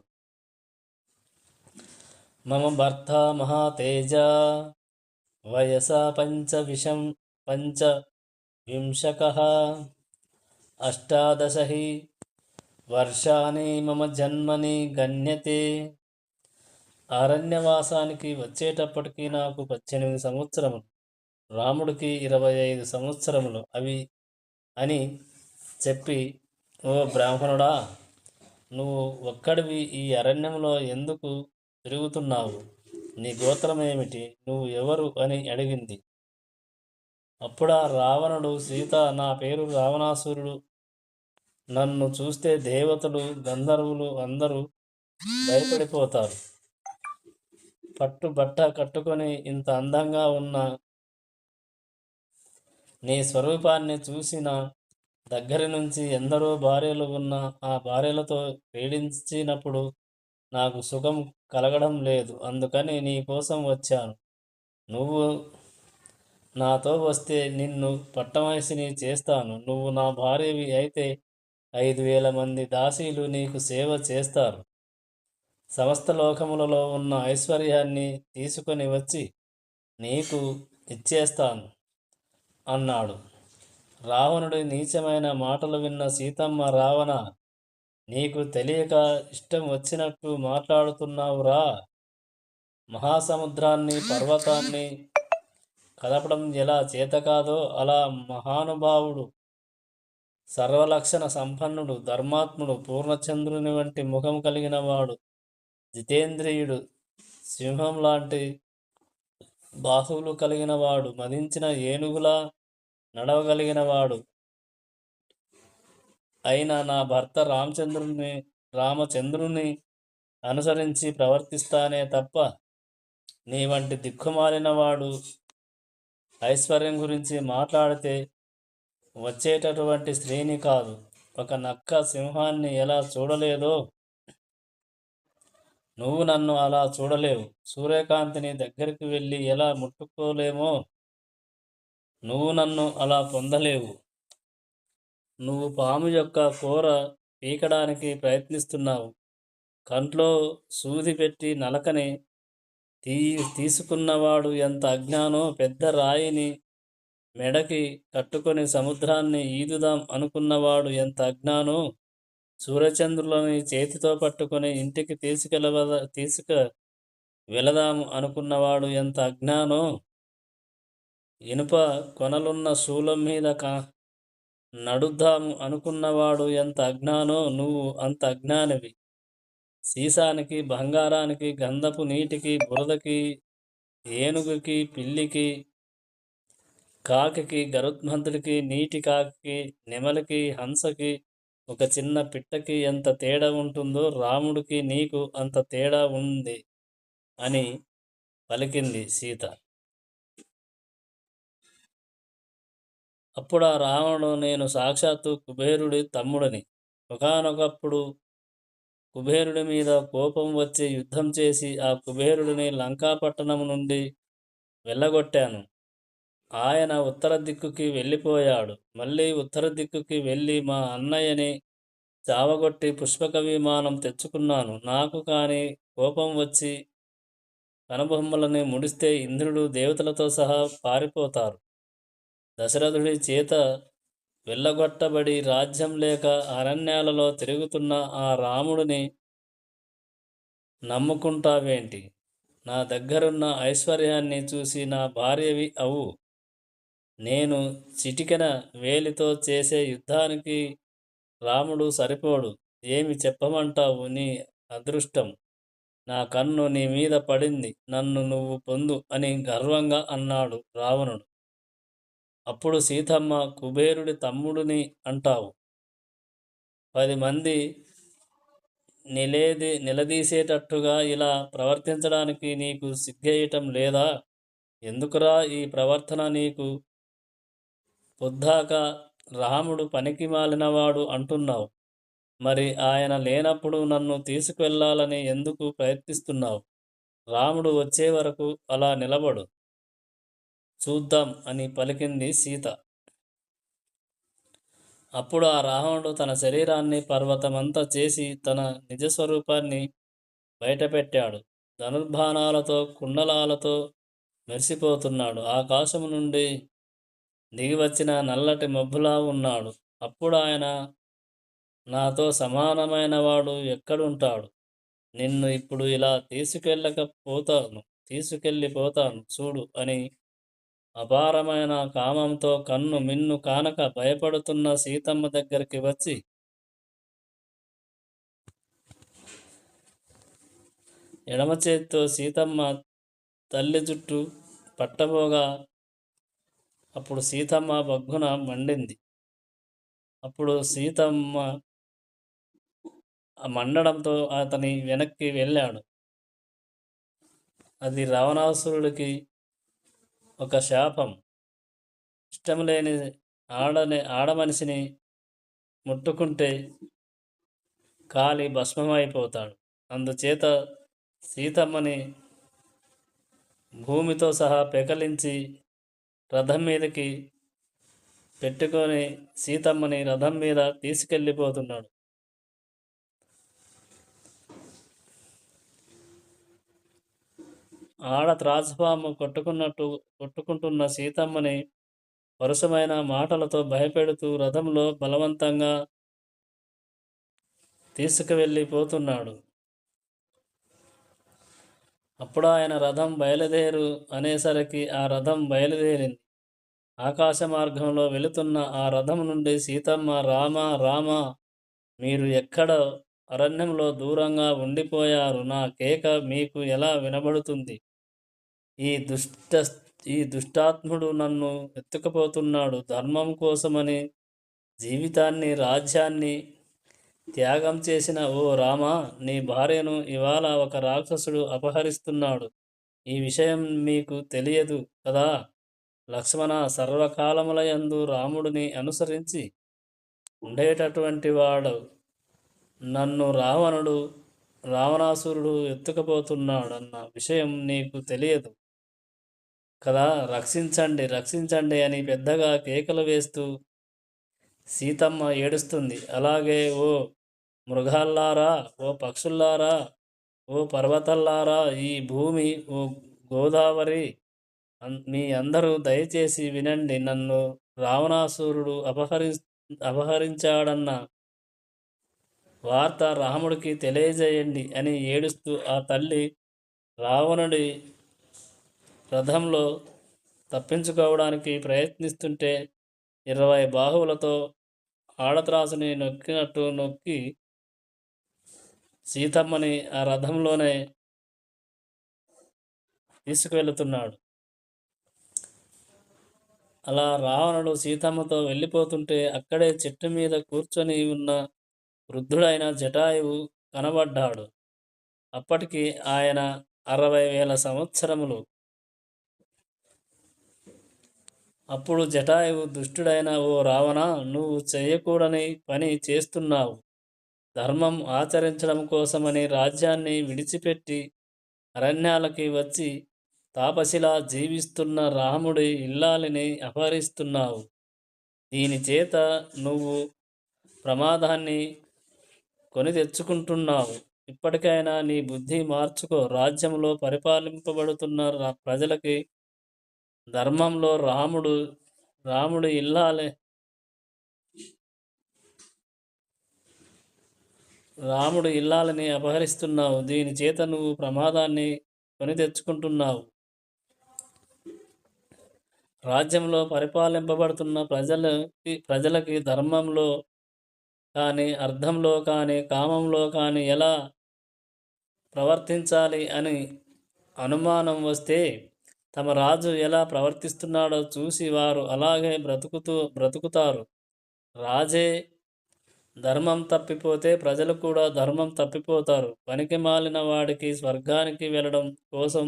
మమ భర్త మహాతేజ వయసా పంచవింశకః అష్టాదశ హి వర్షాని మమ జన్మని గణ్యతే. అరణ్యవాసానికి వచ్చేటప్పటికి నాకు 18 సంవత్సరములు, రాముడికి 25 సంవత్సరములు అవి అని చెప్పి, ఓ బ్రాహ్మణుడా, నువ్వు ఒక్కడివి ఈ అరణ్యంలో ఎందుకు తిరుగుతున్నావు? నీ గోత్రమేమిటి? నువ్వు ఎవరు అని అడిగింది. అప్పుడా రావణుడు, సీత, నా పేరు రావణాసురుడు. నన్ను చూస్తే దేవతలు, గంధర్వులు అందరూ భయపడిపోతారు. పట్టుబట్ట కట్టుకొని ఇంత అందంగా ఉన్న నీ స్వరూపాన్ని చూసిన దగ్గరి నుంచి ఎందరో భార్యలు ఉన్న ఆ భార్యలతో క్రీడించినప్పుడు నాకు సుఖం కలగడం లేదు. అందుకని నీ కోసం వచ్చాను. నువ్వు నాతో వస్తే నిన్ను పట్టమహిషిని చేస్తాను. నువ్వు నా భార్యవి అయితే 5,000 మంది దాసీలు నీకు సేవ చేస్తారు. సమస్త లోకములలో ఉన్న ఐశ్వర్యాన్ని తీసుకొని వచ్చి నీకు ఇచ్చేస్తాను అన్నాడు. రావణుడి నీచమైన మాటలు విన్న సీతమ్మ, రావణ, నీకు తెలియక ఇష్టం వచ్చినట్టు మాట్లాడుతున్నావురా. మహాసముద్రాన్ని, పర్వతాన్ని కదపడం ఎలా చేత కాదో అలా మహానుభావుడు, సర్వలక్షణ సంపన్నుడు, ధర్మాత్ముడు, పూర్ణచంద్రుని వంటి ముఖం కలిగిన వాడు, జితేంద్రియుడు, సింహం లాంటి బాహువులు కలిగిన వాడు, మదించిన ఏనుగులా నడవగలిగిన వాడు అయిన నా భర్త రామచంద్రుని అనుసరించి ప్రవర్తిస్తానే తప్ప నీ వంటి దిక్కుమాలిన వాడు ఐశ్వర్యం గురించి మాట్లాడితే వచ్చేటటువంటి స్త్రీని కాదు. ఒక నక్క సింహాన్ని ఎలా చూడలేదో నువ్వు నన్ను అలా చూడలేవు. సూర్యకాంతిని దగ్గరికి వెళ్ళి ఎలా ముట్టుకోలేమో నువ్వు నన్ను అలా పొందలేవు. నువ్వు పాము యొక్క కూర పీకడానికి ప్రయత్నిస్తున్నావు. కంట్లో సూది పెట్టి నలకని తీసుకున్నవాడు ఎంత అజ్ఞానో, పెద్ద రాయిని మెడకి కట్టుకొని సముద్రాన్ని ఈదుదాం అనుకున్నవాడు ఎంత అజ్ఞానో, సూర్యచంద్రులని చేతితో పట్టుకొని ఇంటికి తీసుక వెళదాము అనుకున్నవాడు ఎంత అజ్ఞానో, ఇనుప కొనలున్న శూలం మీద నడుద్దాము అనుకున్నవాడు ఎంత అజ్ఞానో, నువ్వు అంత అజ్ఞానివి. సీసానికి, బంగారానికి, గంధపు నీటికి, బురదకి, ఏనుగుకి, పిల్లికి, కాకికి, గరుత్మంతుడికి, నీటి కాకికి, నెమలికి, హంసకి, ఒక చిన్న పిట్టకి ఎంత తేడా ఉంటుందో రాముడికి నీకు అంత తేడా ఉంది అని పలికింది సీత. అప్పుడు ఆ రావణుడు, నేను సాక్షాత్తు కుబేరుడి తమ్ముడని, ఒకానొకప్పుడు కుబేరుడి మీద కోపం వచ్చి యుద్ధం చేసి ఆ కుబేరుడిని లంకాపట్టణం నుండి వెళ్ళగొట్టాను. ఆయన ఉత్తర దిక్కుకి వెళ్ళిపోయాడు. మళ్ళీ ఉత్తర దిక్కుకి వెళ్ళి మా అన్నయ్యని చావగొట్టి పుష్పక విమానం తెచ్చుకున్నాను. నాకు కానీ కోపం వచ్చి కనుబొమ్మలని ముడిస్తే ఇంద్రుడు, దేవతలతో సహా పారిపోతారు. దశరథుడి చేత వెళ్ళగొట్టబడి రాజ్యం లేక అరణ్యాలలో తిరుగుతున్న ఆ రాముడిని నమ్ముకుంటావేంటి? నా దగ్గరున్న ఐశ్వర్యాన్ని చూసి నా భార్యవి అవు. నేను చిటికెన వేలితో చేసే యుద్ధానికి రాముడు సరిపోడు. ఏమి చెప్పమంటావు? నీ అదృష్టం, నా కన్ను నీ మీద పడింది. నన్ను నువ్వు పొందు అని గర్వంగా అన్నాడు రావణుడు. అప్పుడు సీతమ్మ, కుబేరుడి తమ్ముడిని అంటావు. 10 మంది నిలదీసేటట్టుగా ఇలా ప్రవర్తించడానికి నీకు సిగ్గేయటం లేదా? ఎందుకురా ఈ ప్రవర్తన నీకు? పొద్దాక రాముడు పనికి మాలినవాడు అంటున్నావు. మరి ఆయన లేనప్పుడు నన్ను తీసుకువెళ్ళాలని ఎందుకు ప్రయత్నిస్తున్నావు? రాముడు వచ్చే వరకు అలా నిలబడు, చూద్దాం అని పలికింది సీత. అప్పుడు ఆ రావణుడు తన శరీరాన్ని పర్వతమంతా చేసి తన నిజస్వరూపాన్ని బయటపెట్టాడు. ధనుర్బాణాలతో కుండలాలతో మెరిసిపోతున్నాడు. ఆకాశం నుండి దిగివచ్చిన నల్లటి మబ్బులా ఉన్నాడు. అప్పుడు ఆయన, నాతో సమానమైన వాడు ఎక్కడుంటాడు? నిన్ను ఇప్పుడు ఇలా తీసుకెళ్ళిపోతాను చూడు అని అపారమైన కామంతో కన్ను మిన్ను కానక భయపడుతున్న సీతమ్మ దగ్గరికి వచ్చి ఎడమ చేతితో సీతమ్మ తల్లి జుట్టు పట్టబోగా అప్పుడు సీతమ్మ బగ్గున మండింది. అప్పుడు సీతమ్మ మండడంతో అతని వెనక్కి వెళ్ళాడు. అది రావణాసురుడికి ఒక శాపం. ఇష్టం లేని ఆడమనిషిని ముట్టుకుంటే కాలి భస్మమైపోతాడు. అందుచేత సీతమ్మని భూమితో సహా పెకలించి రథం మీదకి పెట్టుకొని సీతమ్మని రథం మీద తీసుకెళ్ళిపోతున్నాడు. ఆడ త్రాసుపాము కొట్టుకుంటున్న సీతమ్మని పరుషమైన మాటలతో భయపెడుతూ రథంలో బలవంతంగా తీసుకువెళ్ళిపోతున్నాడు. అప్పుడు ఆయన రథం బయలుదేరు అనేసరికి ఆ రథం బయలుదేరింది. ఆకాశ మార్గంలో వెళుతున్న ఆ రథం నుండి సీతమ్మ, రామ రామ, మీరు ఎక్కడ అరణ్యంలో దూరంగా ఉండిపోయారు? నా కేక మీకు ఎలా వినబడుతుంది? ఈ దుష్టాత్ముడు నన్ను ఎత్తుకుపోతున్నాడు. ధర్మం కోసమని జీవితాన్ని, రాజ్యాన్ని త్యాగం చేసిన ఓ రామ, నీ భార్యను ఇవాళ ఒక రాక్షసుడు అపహరిస్తున్నాడు. ఈ విషయం మీకు తెలియదు కదా లక్ష్మణ? సర్వకాలములయందు రాముడిని అనుసరించి ఉండేటటువంటి వాడు నన్ను రావణాసురుడు ఎత్తుకుపోతున్నాడన్న విషయం నీకు తెలియదు కదా? రక్షించండి, రక్షించండి అని పెద్దగా కేకలు వేస్తూ సీతమ్మ ఏడుస్తుంది. అలాగే ఓ మృగాల్లారా, ఓ పక్షుల్లారా, ఓ పర్వతాల్లారా, ఈ భూమి, ఓ గోదావరి, మీ అందరూ దయచేసి వినండి. నన్ను రావణాసురుడు అపహరించాడన్న వార్త రాముడికి తెలియజేయండి అని ఏడుస్తూ ఆ తల్లి రావణుడి రథంలో తప్పించుకోవడానికి ప్రయత్నిస్తుంటే 20 బాహువులతో ఆడత్రాసుని నొక్కినట్టు నొక్కి సీతమ్మని ఆ రథంలోనే తీసుకువెళుతున్నాడు. అలా రావణుడు సీతమ్మతో వెళ్ళిపోతుంటే అక్కడే చెట్టు మీద కూర్చొని ఉన్న వృద్ధుడైన జటాయువు కనబడ్డాడు. అప్పటికి ఆయన 60,000 సంవత్సరములు. అప్పుడు జటాయువు, దుష్టుడైన ఓ రావణ, నువ్వు చేయకూడని పని చేస్తున్నావు. ధర్మం ఆచరించడం కోసమని రాజ్యాన్ని విడిచిపెట్టి అరణ్యాలకి వచ్చి తాపసిలా జీవిస్తున్న రాముడి ఇల్లాలిని అపహరిస్తున్నావు. దీని చేత నువ్వు ప్రమాదాన్ని కొని తెచ్చుకుంటున్నావు. ఇప్పటికైనా నీ బుద్ధి మార్చుకో. రాజ్యంలో పరిపాలింపబడుతున్న ప్రజలకి ధర్మంలో రాముడు ఇల్లాలని అపహరిస్తున్నావు. దీని చేత నువ్వు ప్రమాదాన్ని కొని తెచ్చుకుంటున్నావు. రాజ్యంలో పరిపాలింపబడుతున్న ప్రజలకి ధర్మంలో కానీ, అర్థంలో కానీ, కామంలో కానీ ఎలా ప్రవర్తించాలి అని అనుమానం వస్తే తమ రాజు ఎలా ప్రవర్తిస్తున్నాడో చూసి వారు అలాగే బ్రతుకుతారు. రాజే ధర్మం తప్పిపోతే ప్రజలు కూడా ధర్మం తప్పిపోతారు. పనికి మాలిన వాడికి స్వర్గానికి వెళ్ళడం కోసం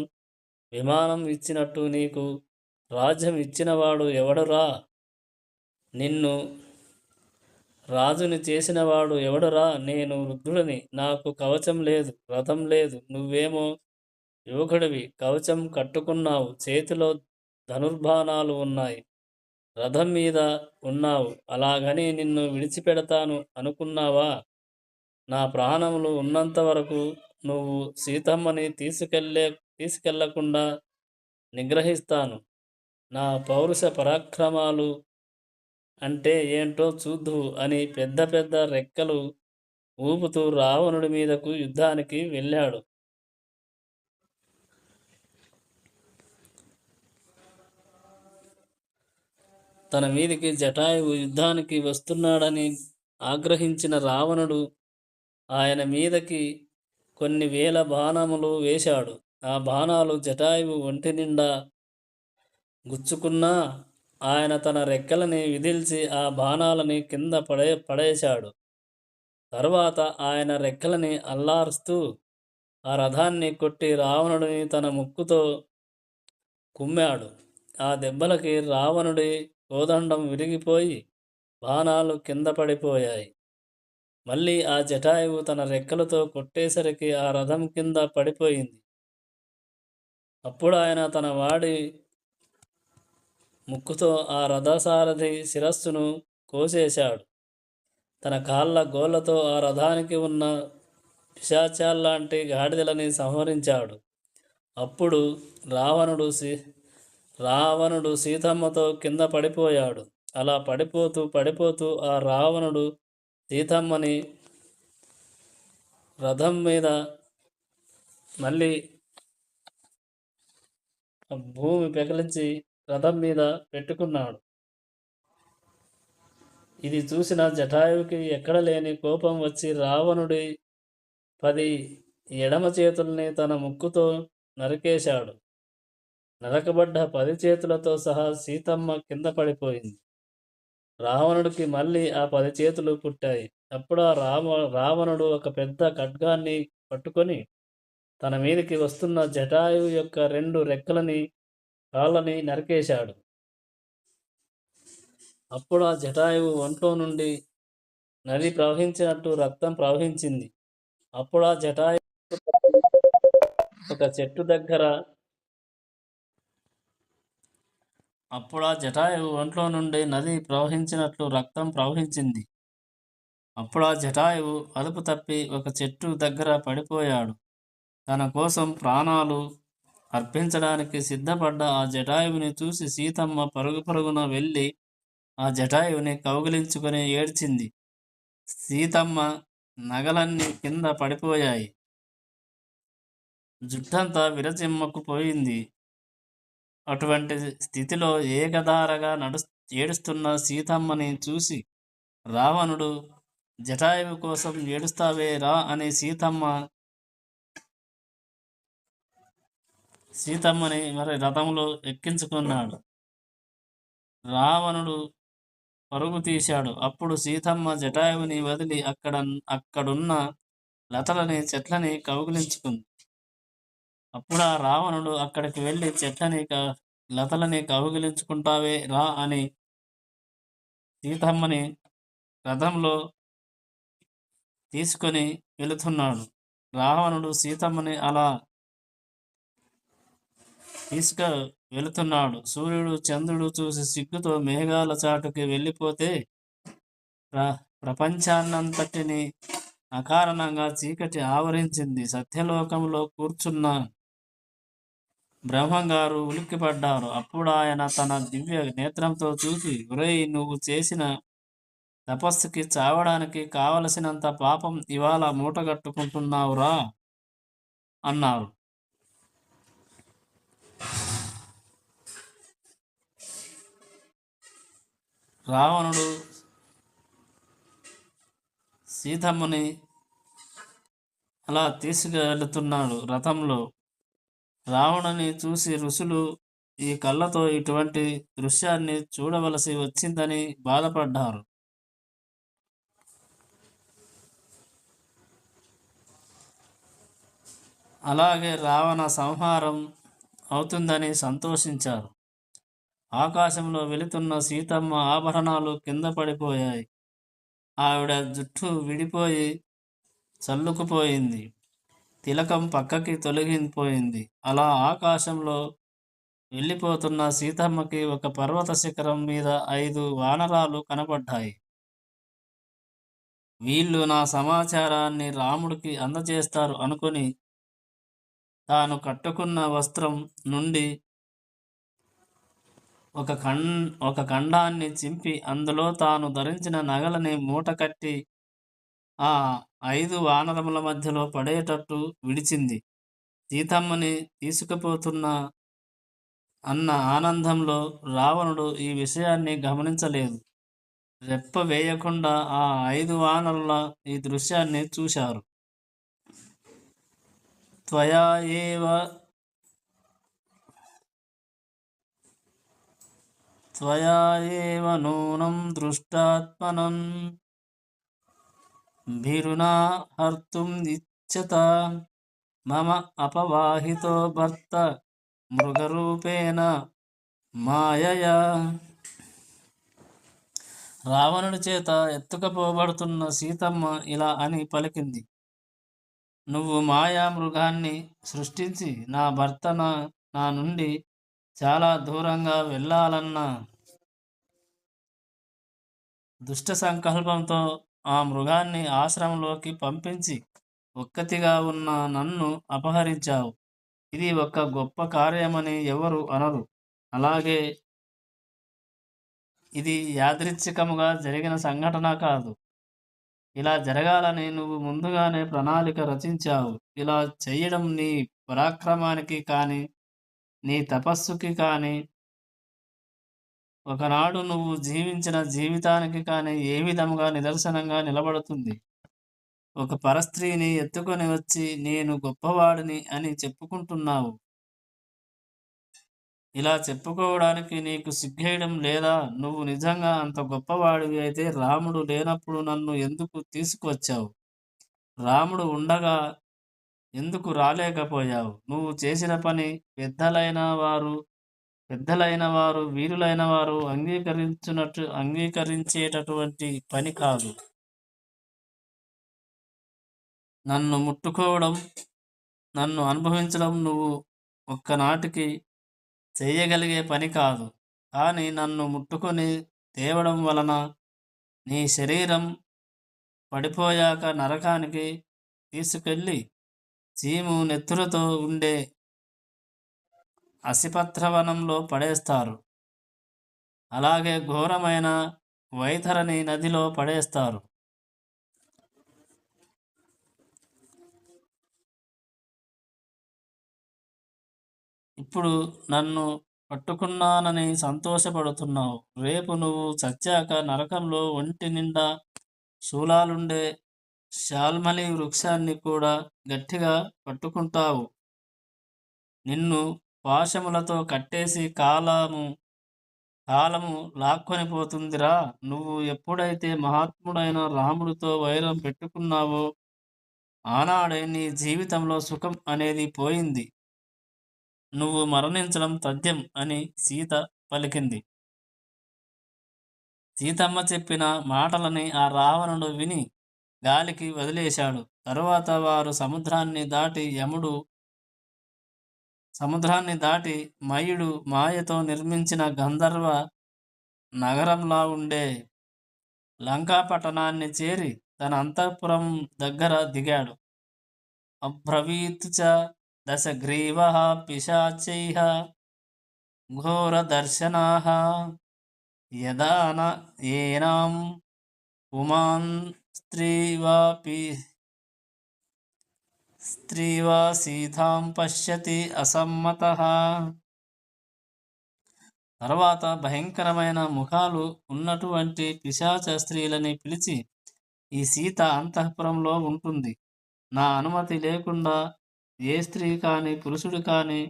విమానం ఇచ్చినట్టు నీకు రాజ్యం ఇచ్చినవాడు ఎవడురా? నిన్ను రాజుని చేసినవాడు ఎవడురా? నేను వృద్ధుడిని, నాకు కవచం లేదు, రథం లేదు. నువ్వేమో యువకుడివి, కవచం కట్టుకున్నావు, చేతిలో ధనుర్బాణాలు ఉన్నాయి, రథం మీద ఉన్నావు. అలాగని నిన్ను విడిచిపెడతాను అనుకున్నావా? నా ప్రాణములు ఉన్నంత వరకు నువ్వు సీతమ్మని తీసుకెళ్లకుండా నిగ్రహిస్తాను. నా పౌరుష పరాక్రమాలు అంటే ఏంటో చూద్దువు అని పెద్ద పెద్ద రెక్కలు ఊపుతూ రావణుడి మీదకు యుద్ధానికి వెళ్ళాడు. తన మీదికి జటాయువు యుద్ధానికి వస్తున్నాడని ఆగ్రహించిన రావణుడు ఆయన మీదకి కొన్ని వేల బాణములు వేశాడు. ఆ బాణాలు జటాయువు ఒంటి నిండా గుచ్చుకున్నా ఆయన తన రెక్కలని విదిల్చి ఆ బాణాలని కింద పడేశాడు. తరువాత ఆయన రెక్కలని అల్లారుస్తూ ఆ రథాన్ని కొట్టి రావణుడిని తన ముక్కుతో కుమ్మాడు. ఆ దెబ్బలకి రావణుడి కోదండం విరిగిపోయి బాణాలు కింద పడిపోయాయి. మళ్ళీ ఆ జటాయువు తన రెక్కలతో కొట్టేసరికి ఆ రథం కింద పడిపోయింది. అప్పుడు ఆయన తన వాడి ముక్కుతో ఆ రథసారథి శిరస్సును కోసేశాడు. తన కాళ్ళ గోళ్లతో ఆ రథానికి ఉన్న పిశాచాల్లాంటి గాడిదలని సంహరించాడు. అప్పుడు రావణుడు సీతమ్మతో కింద పడిపోయాడు. అలా పడిపోతూ ఆ రావణుడు సీతమ్మని రథం మీద మళ్ళీ భూమి పెకలించి రథం మీద పెట్టుకున్నాడు. ఇది చూసిన జటాయువుకి ఎక్కడ లేని కోపం వచ్చి రావణుడి 10 ఎడమ చేతుల్ని తన ముక్కుతో నరికేశాడు. నరకబడ్డ 10 చేతులతో సహా సీతమ్మ కింద పడిపోయింది. రావణుడికి మళ్ళీ ఆ 10 చేతులు పుట్టాయి. అప్పుడు ఆ రావణుడు ఒక పెద్ద ఖడ్గాన్ని పట్టుకొని తన మీదకి వస్తున్న జటాయువు యొక్క 2 రెక్కలని కాళ్ళని నరికేశాడు. అప్పుడు ఆ జటాయువు ఒంట్లో నుండి నది ప్రవహించినట్టు రక్తం ప్రవహించింది. అప్పుడు ఆ జటాయువు ఒక చెట్టు దగ్గర ఒంట్లో నుండి నది ప్రవహించినట్లు రక్తం ప్రవహించింది. అప్పుడు ఆ జటాయువు అదుపు తప్పి ఒక చెట్టు దగ్గర పడిపోయాడు. తన కోసం ప్రాణాలు అర్పించడానికి సిద్ధపడ్డ ఆ జటాయువుని చూసి సీతమ్మ పరుగున వెళ్ళి ఆ జటాయువుని కౌగిలించుకొని ఏడ్చింది. సీతమ్మ నగలన్నీ కింద పడిపోయాయి. జుట్టంతా విరచిమ్మకు పోయింది. అటువంటి స్థితిలో ఏకధారగా ఏడుస్తున్న సీతమ్మని చూసి రావణుడు, జటాయువు కోసం ఏడుస్తావే రా అని సీతమ్మని మరి రథంలో ఎక్కించుకున్నాడు. రావణుడు పరుగు తీశాడు. అప్పుడు సీతమ్మ జటాయువుని వదిలి అక్కడున్న లతలని చెట్లని కౌగిలించుకుంది. అప్పుడు ఆ రావణుడు అక్కడికి వెళ్ళి లతలని కౌగిలించుకుంటావే రా అని సీతమ్మని రథంలో తీసుకొని వెళుతున్నాడు. రావణుడు సీతమ్మని అలా వెళుతున్నాడు. సూర్యుడు చంద్రుడు చూసి సిగ్గుతో మేఘాల చాటుకి వెళ్ళిపోతే ప్రపంచాన్నంతటిని అకారణంగా చీకటి ఆవరించింది. సత్యలోకంలో కూర్చున్న బ్రహ్మంగారు ఉలిక్కిపడ్డారు. అప్పుడు ఆయన తన దివ్య నేత్రంతో చూసి, ఒరేయ్, నువ్వు చేసిన తపస్సుకి చావడానికి కావలసినంత పాపం ఇవాళ మూటగట్టుకుంటున్నావురా అన్నారు. రావణుడు సీతమ్మని అలా తీసుకువెళుతున్నాడు రథంలో. రావణుని చూసి ఋషులు ఈ కళ్ళతో ఇటువంటి దృశ్యాన్ని చూడవలసి వచ్చిందని బాధపడ్డారు. అలాగే రావణ సంహారం అవుతుందని సంతోషించారు. ఆకాశంలో వెళుతున్న సీతమ్మ ఆభరణాలు కింద పడిపోయాయి. ఆవిడ జుట్టు విడిపోయి చల్లుకుపోయింది. తిలకం పక్కకి తొలగిపోయింది. అలా ఆకాశంలో వెళ్ళిపోతున్న సీతమ్మకి ఒక పర్వత శిఖరం మీద 5 వానరాలు కనపడ్డాయి. వీళ్ళు నా సమాచారాన్ని రాముడికి అందజేస్తారు అనుకుని తాను కట్టుకున్న వస్త్రం నుండి ఒక ఖండాన్ని చింపి అందులో తాను ధరించిన నగలని మూటకట్టి ఆ 5 వానరముల మధ్యలో పడేటట్టు విడిచింది. సీతమ్మని తీసుకుపోతున్న అన్న ఆనందంలో రావణుడు ఈ విషయాన్ని గమనించలేదు. రెప్ప వేయకుండా ఆ 5 వానరుల ఈ దృశ్యాన్ని చూశారు. త్వయా ఏవ నూనం దృష్టాత్మనం భీరునా హర్తుం ఇచ్చత మమ అపవాహితో భర్త మృగరూపేణ మాయయా. రావణుడి చేత ఎత్తుకుపోబడుతున్న సీతమ్మ ఇలా అని పలికింది. నువ్వు మాయా మృగాన్ని సృష్టించి నా భర్త నా నుండి చాలా దూరంగా వెళ్ళాలన్న దుష్ట సంకల్పంతో ఆ మృగాన్ని ఆశ్రమంలోకి పంపించి ఒక్కతిగా ఉన్న నన్ను అపహరించావు. ఇది ఒక గొప్ప కార్యమని ఎవరు అనరు. అలాగే ఇది యాదృచ్ఛికముగా జరిగిన సంఘటన కాదు. ఇలా జరగాలని నువ్వు ముందుగానే ప్రణాళిక రచించావు. ఇలా చెయ్యడం నీ పరాక్రమానికి కానీ నీ తపస్సుకి కానీ ఒకనాడు నువ్వు జీవించిన జీవితానికి కానీ ఏ విధముగా నిదర్శనంగా నిలబడుతుంది. ఒక పరస్త్రీని ఎత్తుకొని వచ్చి నేను గొప్పవాడిని అని చెప్పుకుంటున్నావు. ఇలా చెప్పుకోవడానికి నీకు సిగ్గేయడం లేదా? నువ్వు నిజంగా అంత గొప్పవాడివి అయితే రాముడు లేనప్పుడు నన్ను ఎందుకు తీసుకువచ్చావు? రాముడు ఉండగా ఎందుకు రాలేకపోయావు? నువ్వు చేసిన పని పెద్దలైన వారు వీరులైన వారు అంగీకరించేటటువంటి పని కాదు. నన్ను ముట్టుకోవడం, నన్ను అనుభవించడం నువ్వు ఒక్కనాటికి చేయగలిగే పని కాదు. కానీ నన్ను ముట్టుకొని తేవడం వలన నీ శరీరం పడిపోయాక నరకానికి తీసుకెళ్ళి చీము నెత్తులతో ఉండే అసిపత్రవనంలో పడేస్తారు. అలాగే ఘోరమైన వైతరణి నదిలో పడేస్తారు. ఇప్పుడు నన్ను పట్టుకున్నానని సంతోషపడుతున్నావు. రేపు నువ్వు చచ్చాక నరకంలో ఒంటి నిండా శూలాలుండే శాల్మలి వృక్షాన్ని కూడా గట్టిగా పట్టుకుంటావు. నిన్ను పాశములతో కట్టేసి కాలము లాక్కొని పోతుందిరా. నువ్వు ఎప్పుడైతే మహాత్ముడైన రాముడితో వైరం పెట్టుకున్నావో ఆనాడే నీ జీవితంలో సుఖం అనేది పోయింది. నువ్వు మరణించడం తథ్యం అని సీత పలికింది. సీతమ్మ చెప్పిన మాటలని ఆ రావణుడు విని గాలికి వదిలేశాడు. తరువాత వారు సముద్రాన్ని దాటి మయుడు మాయతో నిర్మించిన గంధర్వ నగరంలా ఉండే లంకాపట్టణాన్ని చేరి తన అంతఃపురం దగ్గర దిగాడు. అబ్రవీత్ చ దశగ్రీవః పిశాచైః ఘోరదర్శనాః యదాన ఏనాం పుమాన్ స్త్రీవా సీతాం పశ్యతి అసమ్మతః. తర్వాత భయంకరమైన ముఖాలు ఉన్నటువంటి పిశాచ స్త్రీలని పిలిచి, ఈ సీత అంతఃపురంలో ఉంటుంది. నా అనుమతి లేకుండా ఏ స్త్రీ కానీ పురుషుడు కానీ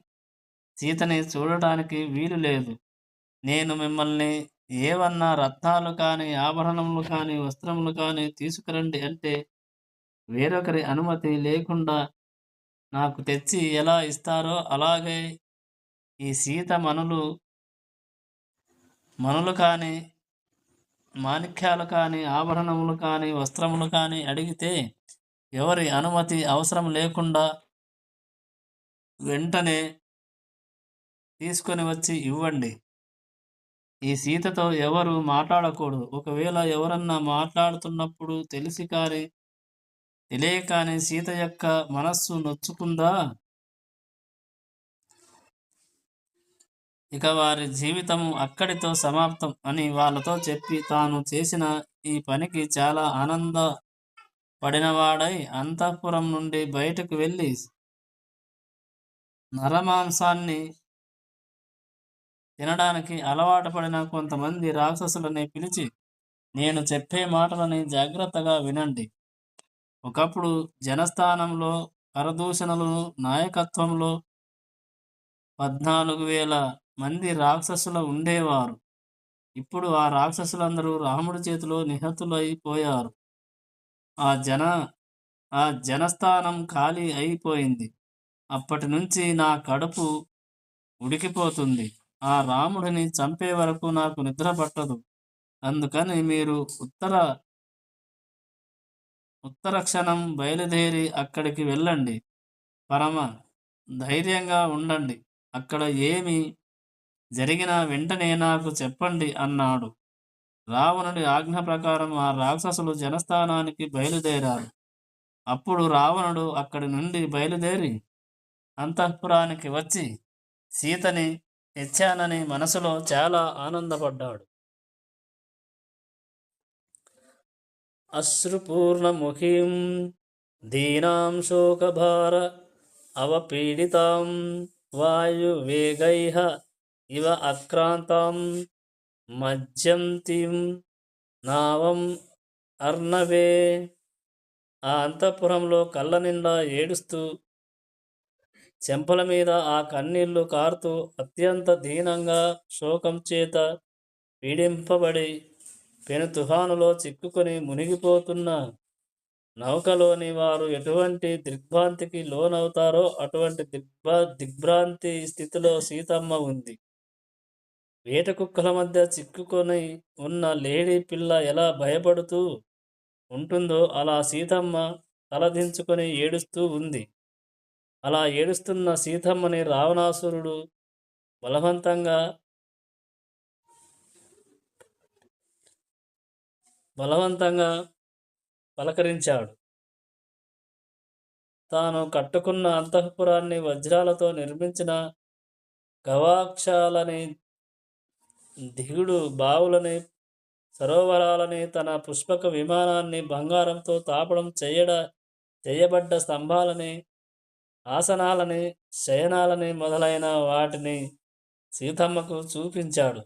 సీతని చూడటానికి వీలు లేదు. నేను మిమ్మల్ని ఏవన్నా రత్నాలు కానీ ఆభరణములు కానీ వస్త్రములు కానీ తీసుకురండి అంటే వేరొకరి అనుమతి లేకుండా నాకు తెచ్చి ఎలా ఇస్తారో అలాగే ఈ సీత మనులు కానీ, మాణిక్యాలు కానీ, ఆభరణములు కానీ, వస్త్రములు కానీ అడిగితే ఎవరి అనుమతి అవసరం లేకుండా వెంటనే తీసుకొని వచ్చి ఇవ్వండి. ఈ సీతతో ఎవరు మాట్లాడకూడదు. ఒకవేళ ఎవరన్నా మాట్లాడుతున్నప్పుడు తెలియక కానీ సీత యొక్క మనస్సు నొచ్చుకుందా, ఇక వారి జీవితం అక్కడితో సమాప్తం అని వాళ్ళతో చెప్పి తాను చేసిన ఈ పనికి చాలా ఆనందపడినవాడై అంతఃపురం నుండి బయటకు వెళ్ళి నరమాంసాన్ని తినడానికి అలవాటు పడిన కొంతమంది రాక్షసులని పిలిచి, నేను చెప్పే మాటలని జాగ్రత్తగా వినండి. ఒకప్పుడు జనస్థానంలో కరదూషణలు నాయకత్వంలో 14,000 మంది రాక్షసులు ఉండేవారు. ఇప్పుడు ఆ రాక్షసులందరూ రాముడి చేతిలో నిహతులైపోయారు. ఆ జనస్థానం ఖాళీ అయిపోయింది. అప్పటి నుంచి నా కడుపు ఉడికిపోతుంది. ఆ రాముడిని చంపే వరకు నాకు నిద్ర పట్టదు. అందుకని మీరు ఉత్తర క్షణం బయలుదేరి అక్కడికి వెళ్ళండి. పరమ ధైర్యంగా ఉండండి. అక్కడ ఏమి జరిగినా వెంటనే నాకు చెప్పండి అన్నాడు. రావణుడి ఆజ్ఞ ప్రకారం ఆ రాక్షసులు జనస్థానానికి బయలుదేరారు. అప్పుడు రావణుడు అక్కడి నుండి బయలుదేరి అంతఃపురానికి వచ్చి సీతని తెచ్చానని మనసులో చాలా ఆనందపడ్డాడు. అశ్రుపూర్ణముఖీం దీనాం శోకభార అవపీడితాం వాయువేగైః ఇవ అక్రాంతాం మజ్జంతిం నావం అర్ణవే. ఆ అంతఃపురంలో కళ్ళ నిండా ఏడుస్తూ చెంపల మీద ఆ కన్నీళ్లు కారుతూ అత్యంత దీనంగా శోకం చేత పీడింపబడి పెను తుఫానులో చిక్కుకొని మునిగిపోతున్న నౌకలోని వారు ఎటువంటి దిగ్భ్రాంతికి లోనవుతారో అటువంటి దిగ్భ్రాంతి స్థితిలో సీతమ్మ ఉంది. వేట కుక్కల మధ్య చిక్కుకొని ఉన్న లేడీ పిల్ల ఎలా భయపడుతూ ఉంటుందో అలా సీతమ్మ తలదించుకొని ఏడుస్తూ ఉంది. అలా ఏడుస్తున్న సీతమ్మని రావణాసురుడు బలవంతంగా పలకరించాడు. తాను కట్టుకున్న అంతఃపురాన్ని వజ్రాలతో నిర్మించిన గవాక్షాలని, దిగుడు బావులని, సరోవరాలని, తన పుష్పక విమానాన్ని, బంగారంతో తాపడం చేయబడ్డ స్తంభాలని, ఆసనాలని, శయనాలని మొదలైన వాటిని సీతమ్మకు చూపించాడు.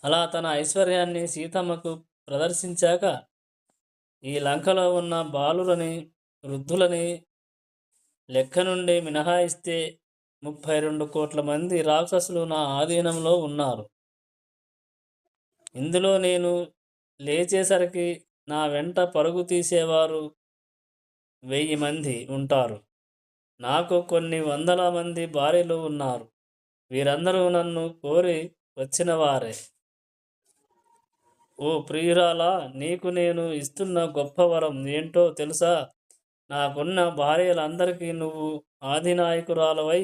అలా తన ఐశ్వర్యాన్ని సీతమ్మకు ప్రదర్శించాక ఈ లంకలో ఉన్న బాలులని, వృద్ధులని లెక్క నుండి మినహాయిస్తే 32 కోట్ల మంది రాక్షసులు నా ఆధీనంలో ఉన్నారు. ఇందులో నేను లేచేసరికి నా వెంట పరుగు తీసేవారు 1000 మంది ఉంటారు. నాకు కొన్ని వందల మంది భార్యలు ఉన్నారు. వీరందరూ నన్ను కోరి వచ్చిన వారే. ఓ ప్రియురాలా, నీకు నేను ఇస్తున్న గొప్ప వరం ఏంటో తెలుసా? నాకున్న భార్యలందరికీ నువ్వు ఆధినాయకురాలవై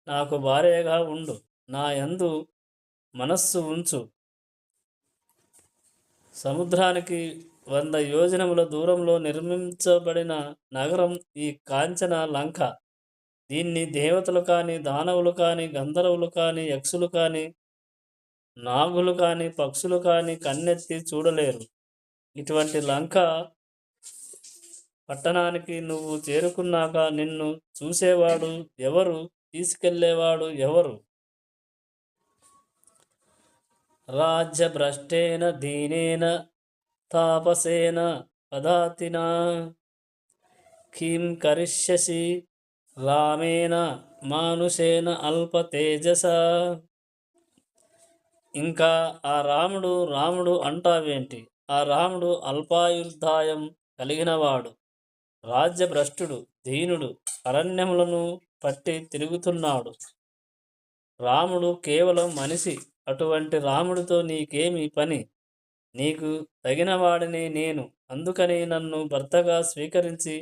నాకు భార్యగా ఉండు. నా యందు మనస్సు ఉంచు. సముద్రానికి 100 యోజనముల దూరంలో నిర్మించబడిన నగరం ఈ కాంచన లంక. దీన్ని దేవతలు కానీ, దానవులు కానీ, గంధర్వులు కానీ, యక్షులు కానీ, నాగులు కానీ, పక్షులు కానీ కన్నెత్తి చూడలేరు. ఇటువంటి లంక పట్టణానికి నువ్వు చేరుకున్నాక నిన్ను చూసేవాడు ఎవరు? తీసుకెళ్లేవాడు ఎవరు? రాజ్యభ్రష్టేన దీనేన తాపసేన పదాతినా కిం కరిష్యసి రామేణ మానుషేన అల్పతేజస. ఇంకా ఆ రాముడు అంటావేంటి? ఆ రాముడు అల్పాయుర్దాయం కలిగినవాడు, రాజ్యభ్రష్టుడు, దీనుడు అరణ్యములను పట్టి తిరుగుతున్నాడు. రాముడు కేవలం మనిషి. అటువంటి రాముడితో నీకేమి పని? నీకు తగిన వాడిని నేను. అందుకని నన్ను భర్తగా స్వీకరించి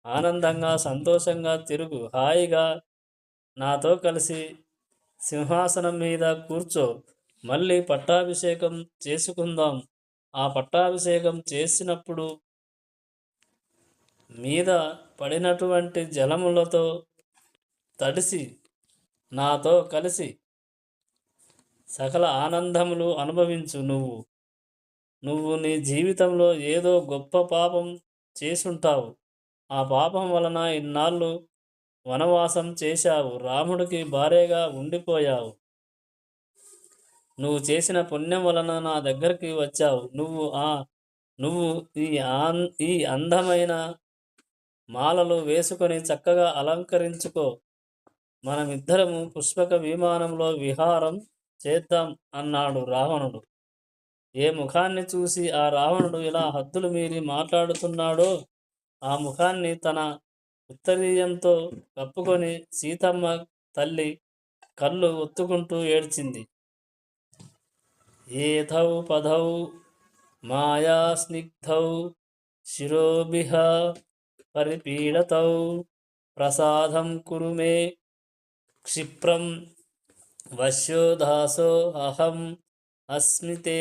ఆనందంగా సంతోషంగా తిరుగు. హాయిగా నాతో కలిసి సింహాసనం మీద కూర్చో. మళ్ళీ పట్టాభిషేకం చేసుకుందాం. ఆ పట్టాభిషేకం చేసినప్పుడు మీద పడినటువంటి జలములతో తడిసి నాతో కలిసి సకల ఆనందములు అనుభవించు. నువ్వు నీ జీవితంలో ఏదో గొప్ప పాపం చేసుంటావు. ఆ పాపం వలన ఇన్నాళ్ళు వనవాసం చేశావు. రాముడికి భార్యగా ఉండిపోయావు. నువ్వు చేసిన పుణ్యం వలన నా దగ్గరికి వచ్చావు. నువ్వు ఈ అందమైన మాలలు వేసుకొని చక్కగా అలంకరించుకో. మనమిద్దరము పుష్పక విమానంలో విహారం చేద్దాం అన్నాడు రావణుడు. ఏ ముఖాన్ని చూసి ఆ రావణుడు ఇలా హద్దులు మీరి మాట్లాడుతున్నాడో ఆ ముఖాన్ని తన ఉత్తరీయంతో కప్పుకొని సీతమ్మ తల్లి కళ్ళు ఒత్తుకుంటూ ఏడ్చింది. ఏథౌ పదౌ మాయా స్నిగ్ధౌ శిరోభిః పరిపీడతౌ ప్రసాదం కురు మే క్షిప్రం వశ్యోదాసో అహం అస్మితే.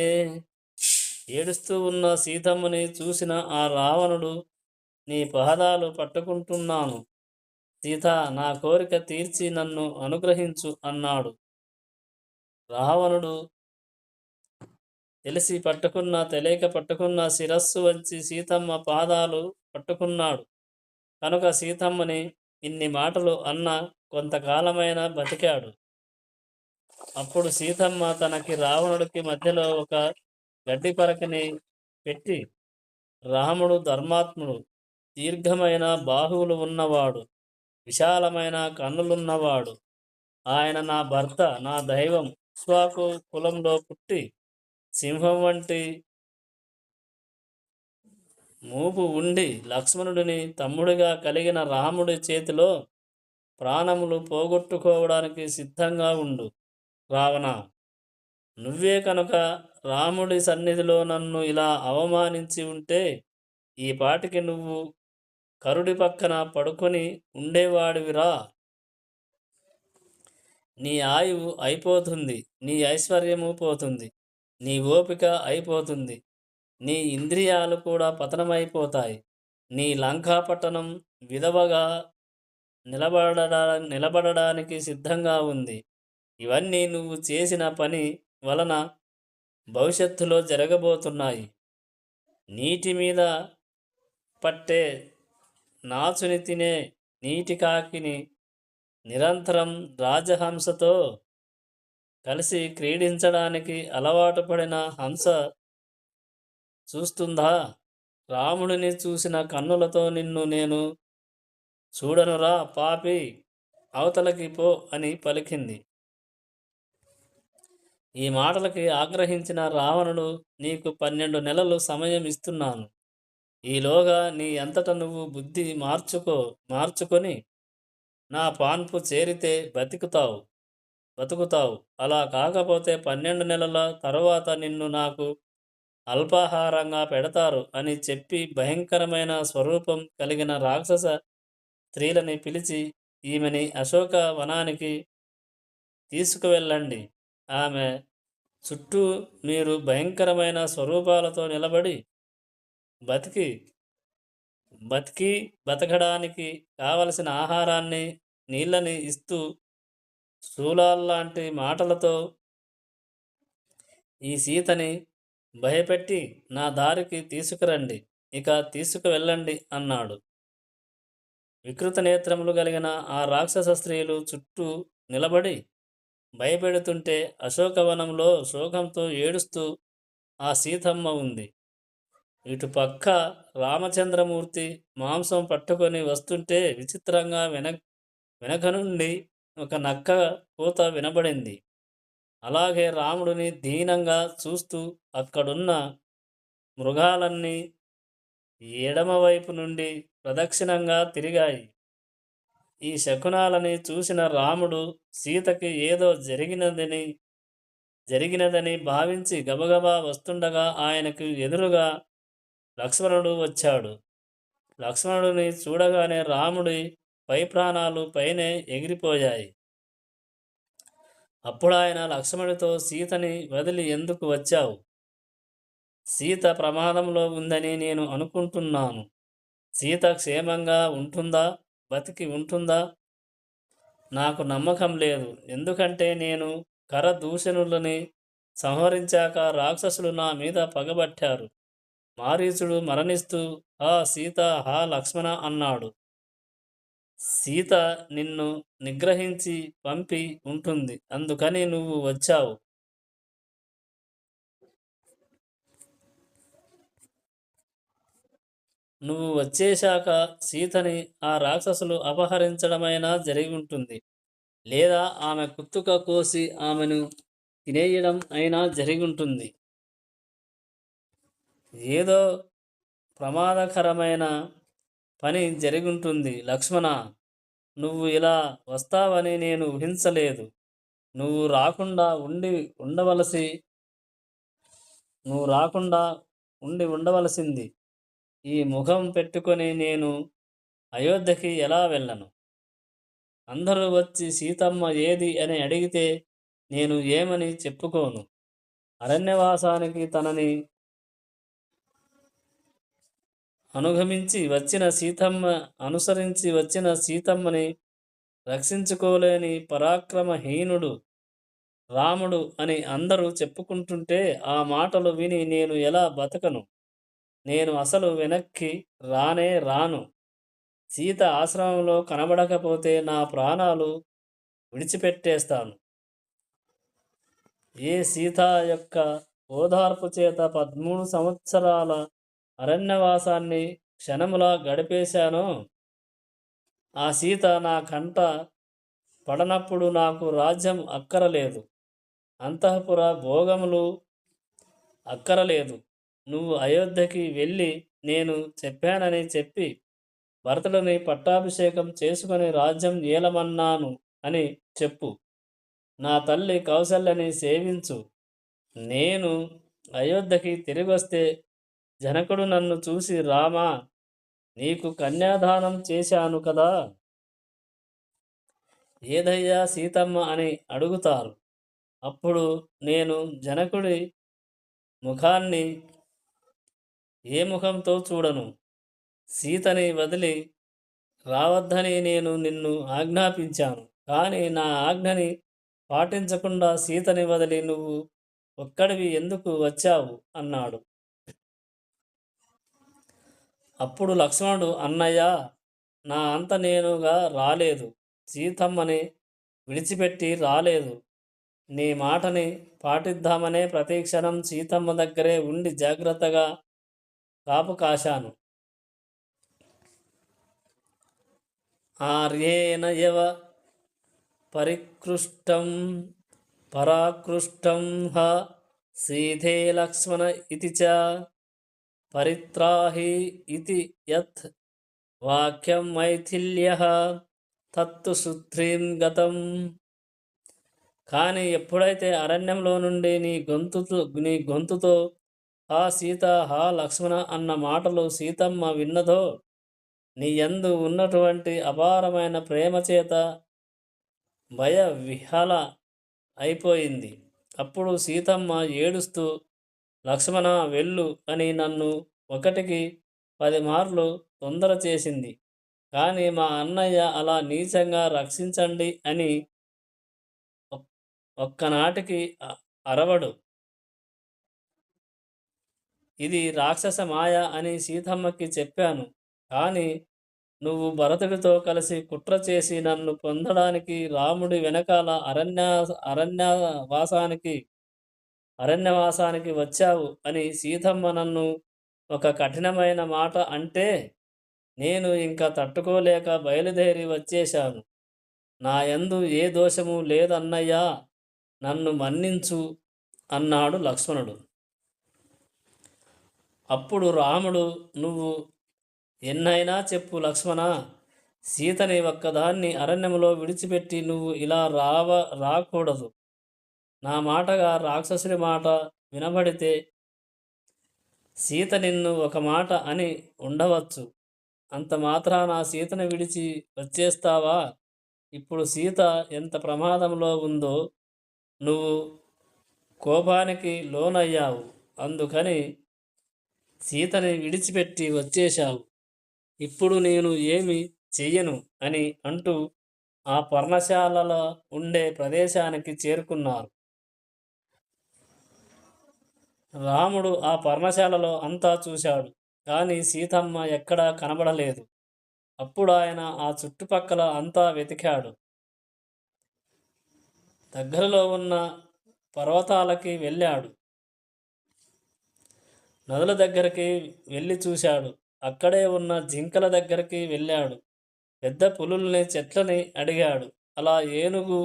ఏడుస్తూ ఉన్న సీతమ్మని చూసిన ఆ రావణుడు, నీ పాదాలు పట్టుకుంటున్నాను సీత, నా కోరిక తీర్చి నన్ను అనుగ్రహించు అన్నాడు. రావణుడు తెలిసి పట్టుకున్న తెలియక పట్టుకున్న శిరస్సు వంచి సీతమ్మ పాదాలు పట్టుకున్నాడు. కనుక సీతమ్మని ఇన్ని మాటలు అన్న కొంతకాలమైన బతికాడు. అప్పుడు సీతమ్మ తనకి రావణుడికి మధ్యలో ఒక గడ్డి పరకని పెట్టి, రాముడు ధర్మాత్ముడు, దీర్ఘమైన బాహువులు ఉన్నవాడు, విశాలమైన కన్నులున్నవాడు. ఆయన నా భర్త, నా దైవం. ఇక్ష్వాకు కులంలో పుట్టి సింహం వంటి మూపు ఉండి లక్ష్మణుడిని తమ్ముడిగా కలిగిన రాముడి చేతిలో ప్రాణములు పోగొట్టుకోవడానికి సిద్ధంగా ఉండు. రావణ, నువ్వే కనుక రాముడి సన్నిధిలో నన్ను ఇలా అవమానించి ఉంటే ఈ పాటికి నువ్వు కరుడి పక్కన పడుకొని ఉండేవాడివిరా. నీ ఆయువు అయిపోతుంది, నీ ఐశ్వర్యము పోతుంది, నీ ఓపిక అయిపోతుంది, నీ ఇంద్రియాలు కూడా పతనమైపోతాయి. నీ లంకాపట్టణం విధవగా నిలబడడానికి సిద్ధంగా ఉంది. ఇవన్నీ నువ్వు చేసిన పని వలన భవిష్యత్తులో జరగబోతున్నాయి. నీటి మీద పట్టే నాచుని తినే నీటి కాకిని నిరంతరం రాజహంసతో కలిసి క్రీడించడానికి అలవాటు పడిన హంస చూస్తుందా? రాముడిని చూసిన కన్నులతో నిన్ను నేను చూడనురా పాపి, అవతలకి పో అని పలికింది. ఈ మాటలకి ఆగ్రహించిన రావణుడు, నీకు 12 నెలలు సమయం ఇస్తున్నాను. ఈలోగా నీ అంతట నువ్వు బుద్ధి మార్చుకొని నా పాన్పు చేరితే బతుకుతావు. అలా కాకపోతే 12 నెలల తరువాత నిన్ను నాకు అల్పాహారంగా పెడతారు అని చెప్పి భయంకరమైన స్వరూపం కలిగిన రాక్షస స్త్రీలని పిలిచి, ఈమెని అశోక వనానికి తీసుకువెళ్ళండి. ఆమె చుట్టూ మీరు భయంకరమైన స్వరూపాలతో నిలబడి బతకడానికి కావలసిన ఆహారాన్ని నీళ్ళని ఇస్తూ శూలాల్లాంటి మాటలతో ఈ సీతని భయపెట్టి నా దారికి తీసుకురండి, ఇక తీసుకువెళ్ళండి అన్నాడు. వికృత నేత్రములు కలిగిన ఆ రాక్షస స్త్రీలు చుట్టూ నిలబడి భయపెడుతుంటే అశోకవనంలో శోకంతో ఏడుస్తూ ఆ సీతమ్మ ఉంది. ఇటు పక్క రామచంద్రమూర్తి మాంసం పట్టుకొని వస్తుంటే విచిత్రంగా వెనక నుండి ఒక నక్క కూత వినబడింది. అలాగే రాముడిని దీనంగా చూస్తూ అక్కడున్న మృగాలన్నీ ఎడమవైపు నుండి ప్రదక్షిణంగా తిరిగాయి. ఈ శకునాలని చూసిన రాముడు సీతకి ఏదో జరిగినదని భావించి గబగబా వస్తుండగా ఆయనకు ఎదురుగా లక్ష్మణుడు వచ్చాడు. లక్ష్మణుడిని చూడగానే రాముడి పై ప్రాణాలు పైనే ఎగిరిపోయాయి. అప్పుడాయన లక్ష్మణుడితో, సీతని వదిలి ఎందుకు వచ్చావు? సీత ప్రమాదంలో ఉందని నేను అనుకుంటున్నాను. సీత క్షేమంగా ఉంటుందా, బతికి ఉంటుందా? నాకు నమ్మకం లేదు. ఎందుకంటే నేను కరదూషణులని సంహరించాక రాక్షసులు నా మీద పగబట్టారు. మారీచుడు మరణిస్తూ హా సీత, హా లక్ష్మణ అన్నాడు. సీత నిన్ను నిగ్రహించి పంపి ఉంటుంది, అందుకని నువ్వు వచ్చావు. నువ్వు వచ్చేశాక సీతని ఆ రాక్షసులు అపహరించడమైనా జరిగి ఉంటుంది, లేదా ఆమె కుత్తుక కోసి ఆమెను తినేయడం అయినా జరిగి ఉంటుంది. ఏదో ప్రమాదకరమైన పని జరిగుంటుంది. లక్ష్మణ, నువ్వు ఇలా వస్తావని నేను ఊహించలేదు. నువ్వు రాకుండా ఉండవలసింది. ఈ ముఖం పెట్టుకొని నేను అయోధ్యకి ఎలా వెళ్ళను? అందరూ వచ్చి సీతమ్మ ఏది అని అడిగితే నేను ఏమని చెప్పుకోను? అరణ్యవాసానికి తనని అనుసరించి వచ్చిన సీతమ్మని రక్షించుకోలేని పరాక్రమహీనుడు రాముడు అని అందరూ చెప్పుకుంటుంటే ఆ మాటలు విని నేను ఎలా బతకను? నేను అసలు వెనక్కి రానే రాను. సీత ఆశ్రమంలో కనబడకపోతే నా ప్రాణాలు విడిచిపెట్టేస్తాను. ఏ సీత యొక్క ఓదార్పు చేత 13 సంవత్సరాల అరణ్యవాసాన్ని క్షణములా గడిపేశానో, ఆ సీత నా కంట పడనప్పుడు నాకు రాజ్యం అక్కరలేదు, అంతఃపుర భోగములు అక్కరలేదు. నువ్వు అయోధ్యకి వెళ్ళి నేను చెప్పానని చెప్పి భరతుడిని పట్టాభిషేకం చేసుకుని రాజ్యం ఏలమన్నాను అని చెప్పు. నా తల్లి కౌసల్యని సేవించు. నేను అయోధ్యకి తిరిగొస్తే జనకుడు నన్ను చూసి, రామా, నీకు కన్యాదానం చేశాను కదా, ఏదయ్యా సీతమ్మ అని అడుగుతారు. అప్పుడు నేను జనకుడి ముఖాన్ని ఏ ముఖంతో చూడను. సీతని వదిలి రావద్దని నేను నిన్ను ఆజ్ఞాపించాను, కానీ నా ఆజ్ఞని పాటించకుండా సీతని వదిలి నువ్వు ఒక్కడివి ఎందుకు వచ్చావు అన్నాడు. అప్పుడు లక్ష్మణుడు, అన్నయ్య, నా అంత నేనుగా రాలేదు, సీతమ్మని విడిచిపెట్టి రాలేదు. నీ మాటని పాటిద్దామనే ప్రతి క్షణం సీతమ్మ దగ్గరే ఉండి జాగ్రత్తగా కాపు కాశాను. ఆర్యేణ యవ పరికృష్టం పరాకృష్టం హ సీతే లక్ష్మణ ఇతి చ పరిత్రాహి ఇతి యత్ వాక్యం మైథిల్యః తత్తు శుద్ధ్రీం గతం. కానీ ఎప్పుడైతే అరణ్యంలో నుండి నీ గొంతుతో హా సీత, హా లక్ష్మణ అన్న మాటలు సీతమ్మ విన్నదో, నీ యందు ఉన్నటువంటి అపారమైన ప్రేమ చేత భయ విహ్వల అయిపోయింది. అప్పుడు సీతమ్మ ఏడుస్తూ, లక్ష్మణ వెళ్ళు అని నన్ను 1కి 10 మార్లు తొందర చేసింది. కానీ మా అన్నయ్య అలా నీచంగా రక్షించండి అని ఒక్కనాటికి అరవడు. ఇది రాక్షస మాయ అని సీతమ్మకి చెప్పాను. కానీ నువ్వు భరతుడితో కలిసి కుట్ర చేసి నన్ను పొందడానికి రాముడి వెనకాల అరణ్యవాసానికి వచ్చావు అని సీతమ్మ నన్ను ఒక కఠినమైన మాట అంటే నేను ఇంకా తట్టుకోలేక బయలుదేరి వచ్చేశాను. నా యందు ఏ దోషము లేదన్నయ్యా, నన్ను మన్నించు అన్నాడు లక్ష్మణుడు. అప్పుడు రాముడు, నువ్వు ఎన్నైనా చెప్పు లక్ష్మణ, సీతని ఒక్కదాన్ని అరణ్యంలో విడిచిపెట్టి నువ్వు ఇలా రాకూడదు. నా మాటగా రాక్షసుని మాట వినబడితే సీత నిన్ను ఒక మాట అని ఉండవచ్చు. అంత మాత్రాన సీతను విడిచి వచ్చేస్తావా? ఇప్పుడు సీత ఎంత ప్రమాదంలో ఉందో నువ్వు కోపానికి లోనయ్యావు. అందుకని సీతని విడిచిపెట్టి వచ్చేశావు. ఇప్పుడు నేను ఏమి చెయ్యను అని అంటూ ఆ పర్ణశాలలో ఉండే ప్రదేశానికి చేరుకున్నారు. రాముడు ఆ పర్ణశాలలో అంతా చూశాడు. కానీ సీతమ్మ ఎక్కడా కనబడలేదు. అప్పుడు ఆయన ఆ చుట్టుపక్కల అంతా వెతికాడు. దగ్గరలో ఉన్న పర్వతాలకి వెళ్ళాడు. నదుల దగ్గరికి వెళ్ళి చూశాడు. అక్కడే ఉన్న జింకల దగ్గరికి వెళ్ళాడు. పెద్ద పులుల్ని, చెట్లని అడిగాడు. అలా ఏనుగు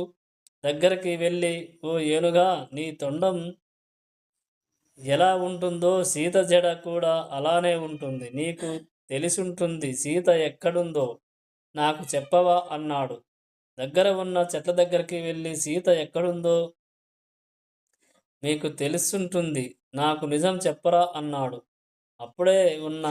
దగ్గరికి వెళ్ళి, ఓ ఏనుగా, నీ తొండం ఎలా ఉంటుందో సీత జడ కూడా అలానే ఉంటుంది. నీకు తెలిసుంటుంది సీత ఎక్కడుందో నాకు చెప్పవా అన్నాడు. దగ్గర ఉన్న చెట్ల దగ్గరికి వెళ్ళి సీత ఎక్కడుందో మీకు తెలుసుంటుంది, నాకు నిజం చెప్పరా అన్నాడు. అప్పుడే ఉన్న